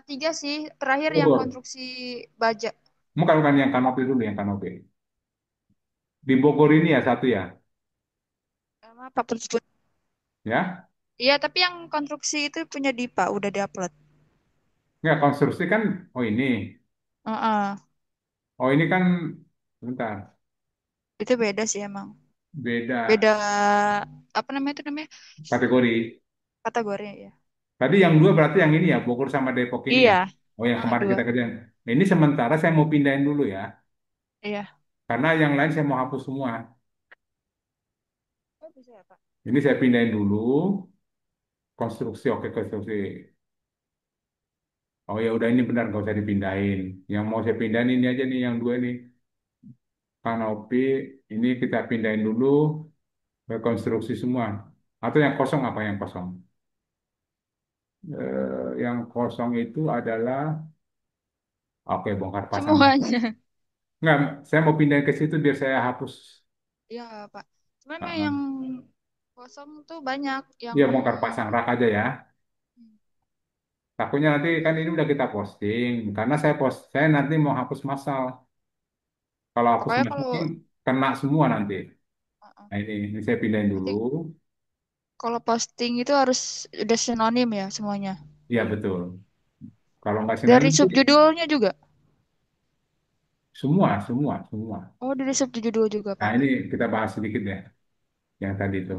tiga sih. Terakhir yang Bogor. konstruksi baja. Bukan yang kanopi dulu, yang kanopi. Di Bogor ini ya satu ya. Sama Pak tersebut. Ya. Iya, tapi yang konstruksi itu punya Dipa, udah diupload. Enggak, konstruksi kan, oh ini. Heeh. Oh ini kan, bentar, Itu beda sih emang. beda Beda apa namanya itu namanya? kategori. Kategorinya ya. Tadi yang 2 berarti yang ini ya, Bogor sama Depok ini ya. Iya. Oh yang kemarin Dua. kita kerjain. Nah, ini sementara saya mau pindahin dulu ya. Iya. Karena yang lain saya mau hapus semua. Oh, bisa ya, Pak? Ini saya pindahin dulu. Konstruksi, oke konstruksi. Oh ya udah ini benar nggak usah dipindahin. Yang mau saya pindahin ini aja nih yang 2 nih. Kanopi ini kita pindahin dulu ke konstruksi semua. Atau yang kosong apa yang kosong? Yang kosong itu adalah oke bongkar pasang. Semuanya. Enggak, saya mau pindahin ke situ biar saya hapus. Iya, Pak. Cuman Ah, mah ah. yang kosong tuh banyak yang Iya bongkar pasang rak aja ya. Takutnya nanti kan ini udah kita posting. Karena saya nanti mau hapus massal. Kalau hapus pokoknya massal kalau kan kena semua nanti. uh-uh. Nah ini saya pindahin dulu. Nanti kalau posting itu harus udah sinonim ya semuanya. Iya betul. Kalau nggak Dari sinonim subjudulnya juga. semua. Oh, dari subjudul juga, Nah Pak. ini kita bahas sedikit ya, yang tadi itu.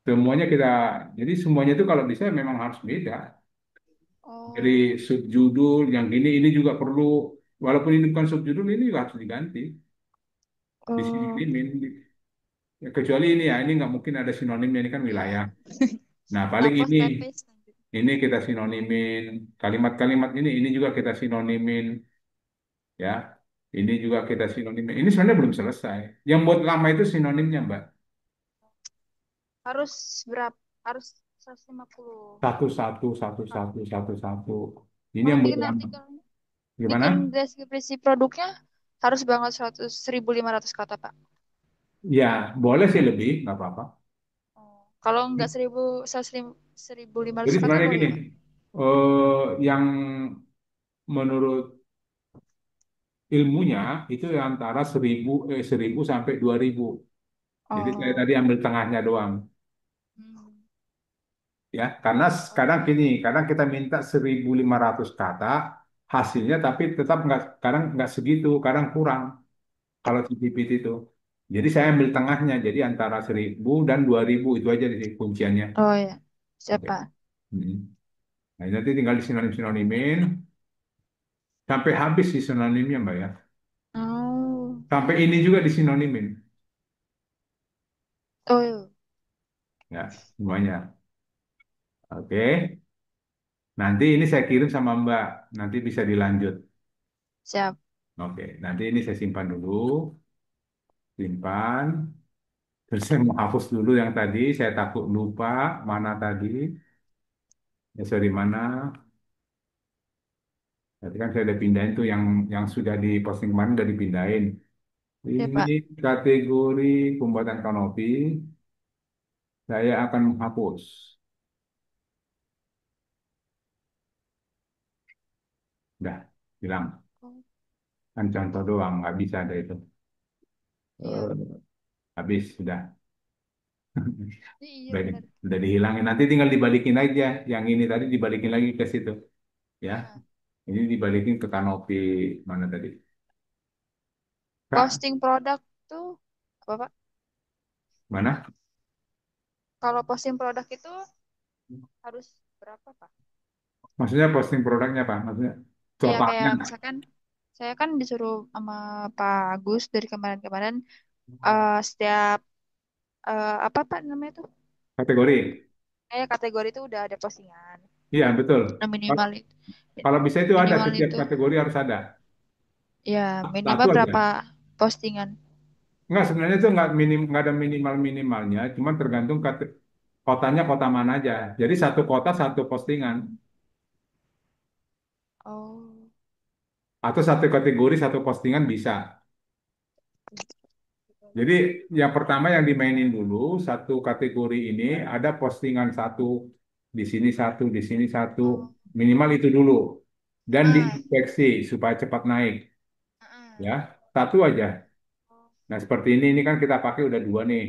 Semuanya jadi semuanya itu kalau bisa memang harus beda. Dari Oh, subjudul yang ini juga perlu, walaupun ini bukan subjudul ini juga harus diganti. Di sini oh, ya, kecuali ini ya, ini nggak mungkin ada sinonimnya ini kan wilayah. iya. Nah paling Apa ini, pepes nanti. ini kita sinonimin kalimat-kalimat ini juga kita sinonimin ya. Ini juga kita sinonimin. Ini sebenarnya belum selesai. Yang buat lama itu sinonimnya Mbak. Harus berapa? Harus 150. Satu satu satu Kak. satu satu satu. Ini Kalau yang bikin buat artikelnya, gimana? bikin deskripsi produknya harus banget 1.500 kata, Pak. Ya, boleh sih lebih, nggak apa-apa. Oh. Kalau nggak 1.500 Jadi kata sebenarnya boleh, gini, Pak. yang menurut ilmunya itu antara 1000 sampai 2000. Jadi saya Oh. tadi ambil tengahnya doang, Hmm. ya. Karena Oh. kadang gini, kadang kita minta 1500 kata hasilnya, tapi tetap nggak, kadang nggak segitu, kadang kurang kalau ChatGPT itu. Jadi saya ambil tengahnya, jadi antara 1000 dan 2000 itu aja sih kunciannya. Oh ya. Oke. Siapa? Hmm. Nah, ini nanti tinggal disinonim-sinonimin sampai habis sih sinonimnya, Mbak ya. Oh. Sampai ini juga disinonimin, Oh, iya. ya semuanya. Oke. Nanti ini saya kirim sama Mbak, nanti bisa dilanjut. Siap. Oke, nanti ini saya simpan dulu, simpan. Terus saya mau hapus dulu yang tadi, saya takut lupa mana tadi. Ya, sorry mana. Tadi kan saya udah pindahin tuh yang sudah diposting kemarin udah dipindahin. Ya, Ini Pak. kategori pembuatan kanopi, saya akan menghapus. Udah, hilang. Oh, Kan contoh doang, nggak bisa ada itu. iya. Eh, habis, sudah. Iya, Udah, benar. udah dihilangin. Nanti tinggal dibalikin aja. Yang ini tadi dibalikin lagi ke situ. Ya, Heeh. ini dibalikin ke kanopi mana tadi? Kak, Posting produk tuh apa, Pak? mana? Kalau posting produk itu harus berapa, Pak? Maksudnya posting produknya Pak? Maksudnya Iya, kayak topaknya misalkan saya kan disuruh sama Pak Agus dari kemarin-kemarin setiap apa Pak namanya tuh? kategori. Kayak kategori itu udah ada postingan. Iya, betul. Nah, Kalau minimal itu. kalau bisa itu ada, Minimal setiap itu. kategori harus ada. Ya, minimal Satu aja. berapa postingan? Enggak, sebenarnya itu enggak ada minimalnya, cuma tergantung kotanya kota mana aja. Jadi satu kota satu postingan Oh. atau satu kategori satu postingan bisa. Jadi yang pertama yang dimainin dulu satu kategori ini ada postingan satu di sini satu di sini satu Oh. minimal itu dulu dan Ah. diinspeksi supaya cepat naik Ah. ya satu aja. Oh. Nah seperti ini kan kita pakai udah dua nih.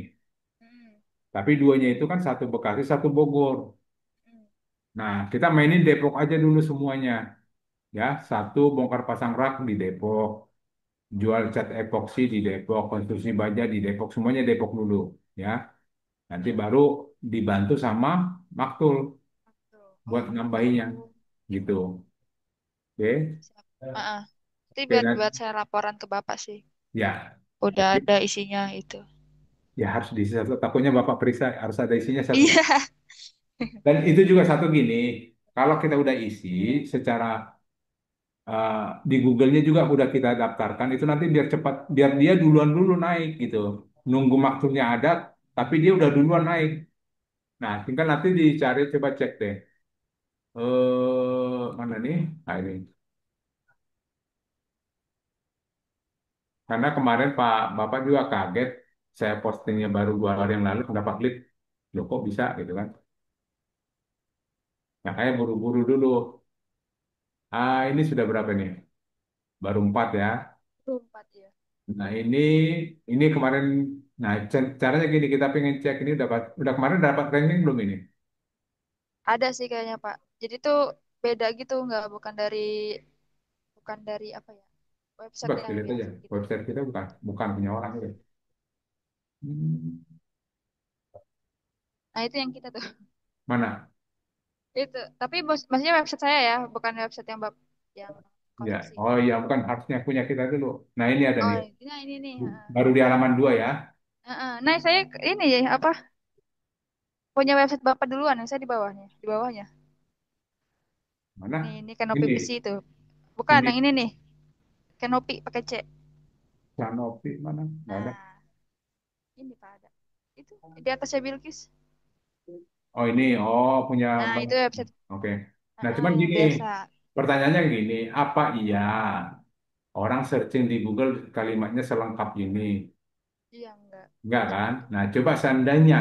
Hmm. Tapi duanya itu kan satu Bekasi satu Bogor. Hmm. Nah kita mainin Depok aja dulu semuanya ya satu bongkar pasang rak di Depok, jual cat epoksi di Depok, konstruksi baja di Depok semuanya Depok dulu ya. Nanti baru dibantu sama Maktul buat Oh, nambahinnya, gitu. gitu. Oke, Siap. Ah. Nanti oke, buat saya laporan ke Bapak sih. ya, Udah ada isinya itu. ya harus diisi satu. Takutnya Bapak periksa harus ada isinya satu. Iya. Dan itu juga satu gini, kalau kita udah isi secara eh, di Google-nya juga udah kita daftarkan, itu nanti biar cepat, biar dia duluan dulu naik gitu. Nunggu maktulnya ada, tapi dia udah duluan naik. Nah, tinggal nanti dicari, coba cek deh. Mana nih? Nah, ini. Karena kemarin Pak Bapak juga kaget, saya postingnya baru 2 hari yang lalu dapat lead, loh kok bisa gitu kan? Makanya buru-buru dulu. Ini sudah berapa nih? Baru 4 ya. 24 ya. Nah ini kemarin, nah caranya gini kita pengen cek ini udah kemarin dapat ranking belum ini? Ada sih kayaknya Pak. Jadi tuh beda gitu, nggak bukan dari apa ya? Website Coba kita yang lihat aja. biasa gitu. Website kita bukan bukan punya orang itu. Hmm, Nah, itu yang kita tuh. mana? Itu. Tapi maksudnya website saya ya, bukan website yang Ya, konstruksi. oh iya bukan harusnya punya kita dulu. Nah ini ada nih, Oh, nah ini nih. baru di halaman 2 ya. Nah, saya ini ya apa? Punya website Bapak duluan, yang saya di bawahnya. Di bawahnya. Mana? Ini Canopy PC Ini, itu. Bukan, ini yang ini nih. Canopy pakai C. Sanofi mana? Nggak ada. Nah, ini Pak ada. Itu di atasnya Bilkis. Oh ini, oh punya Nah, bank. itu website. Oke. Nah, cuman Heeh, gini, biasa. pertanyaannya gini, apa iya orang searching di Google kalimatnya selengkap ini? Iya, enggak. Enggak kan? Nah, coba seandainya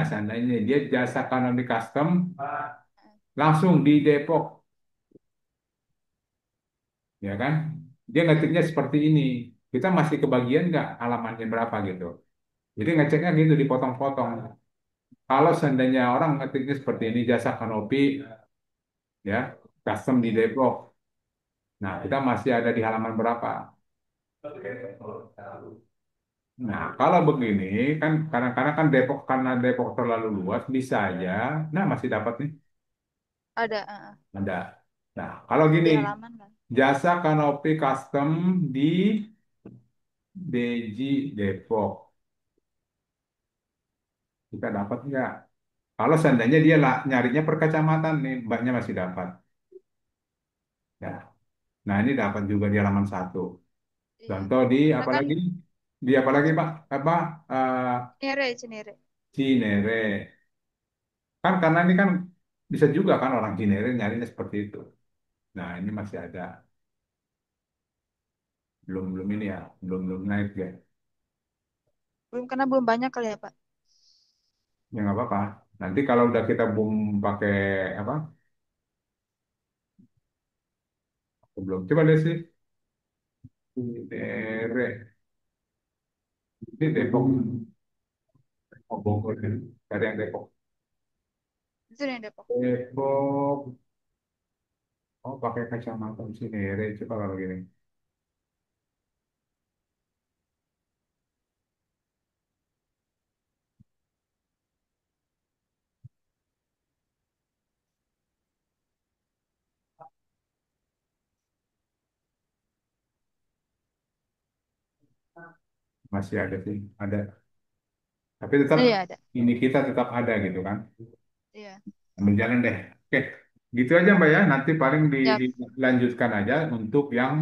dia jasa Kanomi Custom Heeh, langsung di Depok, ya kan? Dia ngetiknya seperti ini. Kita masih kebagian nggak halamannya berapa gitu. Jadi ngeceknya gitu dipotong-potong. Kalau seandainya orang ngetiknya seperti ini jasa kanopi ya custom di iya, Depok. Nah, kita masih ada di halaman berapa? Nah, kalau begini kan kadang-kadang kan Depok karena Depok terlalu luas bisa aja. Nah, masih dapat nih. ada. Heeh. Ada. Nah, kalau gini Di halaman kan. jasa kanopi custom di Deji Depok. Kita dapat nggak? Kalau seandainya dia lah nyarinya per kecamatan nih, mbaknya masih dapat. Ya. Nah, ini dapat juga di halaman satu. Iya. Contoh di Karena apa kan lagi? Di apa lagi, Pak? Apa? eh, Cinere. Cinere. Kan karena ini kan bisa juga kan orang Cinere nyarinya seperti itu. Nah, ini masih ada. Belum belum ini ya, belum belum naik ya. Belum karena belum banyak kali ya, Pak. Ya nggak apa-apa. Nanti kalau udah kita boom pakai apa? Belum. Coba lihat sih. Cinere. Ini Depok. Oh, Bogor. Dari yang Depok. Itu yang Depok. Depok. Oh, pakai kacamata Cinere. Coba kalau gini. Masih ada sih. Ada. Tapi tetap Iya, ada. ini kita tetap ada gitu kan. Iya. Berjalan deh. Oke. Gitu aja Mbak ya. Nanti paling Ya, dilanjutkan aja untuk yang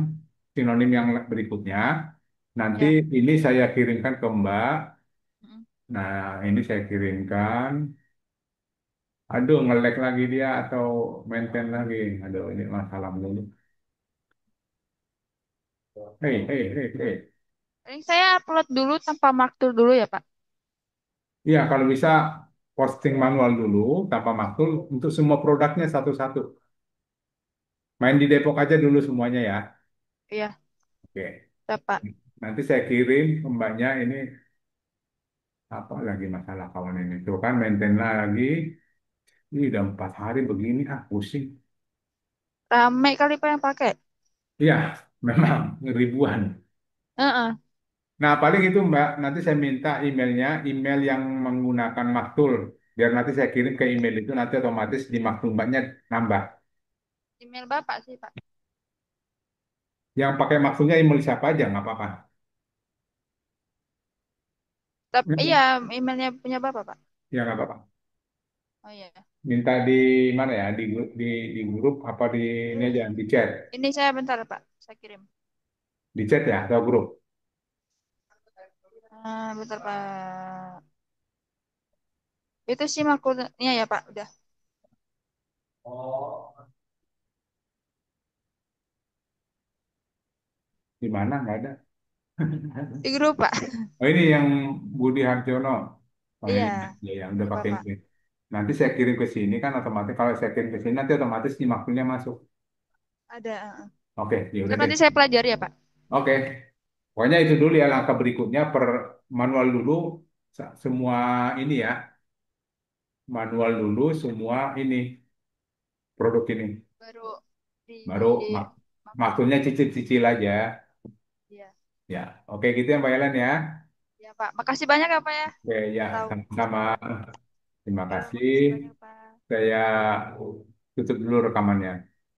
sinonim yang berikutnya. Nanti ya. ini saya kirimkan ke Mbak. Mm. Nah, ini saya kirimkan. Aduh, nge-lag lagi dia atau maintain lagi. Aduh, ini masalah dulu. Hei, hei, hei, hei. Paling saya upload dulu tanpa maktul dulu ya, Pak. Iya, kalau bisa posting manual dulu tanpa maktul untuk semua produknya satu-satu. Main di Depok aja dulu semuanya ya. Iya, Oke. ya, Pak. Nanti saya kirim ke Mbaknya ini apa lagi masalah kawan ini. Tuh kan maintain lagi. Ini udah 4 hari begini, pusing. Rame kali Pak yang pakai. Iya, memang ribuan. Heeh. Nah, paling itu Mbak, nanti saya minta emailnya, email yang menggunakan maktul. Biar nanti saya kirim ke email itu, nanti otomatis di maktul Mbaknya nambah. Email Bapak sih, Pak. Yang pakai maktulnya email siapa aja, nggak apa-apa. Tapi iya, emailnya punya Bapak, Pak. Ya, nggak apa-apa. Oh iya. Minta di mana ya? Di grup apa di ini aja, di chat. Ini saya bentar, Pak. Saya kirim. Di chat ya, atau grup. Bentar, Pak. Itu sih makulnya ya, Pak. Udah. Di mana? Nggak ada. Di grup, Pak. Oh ini yang Budi Harjono. Oh Iya, ini ya, yang udah di pakai Bapak. ini. Nanti saya kirim ke sini kan otomatis kalau saya kirim ke sini nanti otomatis di makulnya masuk. Ada. Oke, ya udah Ntar deh. nanti saya pelajari ya, Pak. Oke, pokoknya itu dulu ya langkah berikutnya per manual dulu semua ini ya, manual dulu semua ini produk ini. Baru di Baru makul. maksudnya cicil-cicil aja. Iya. Ya, oke gitu ya Mbak Ellen ya. Ya, Pak. Makasih banyak ya, Pak ya. Oke ya, Tahu sama-sama. infonya. Terima Ya, kasih. makasih banyak, Pak. Saya tutup dulu rekamannya.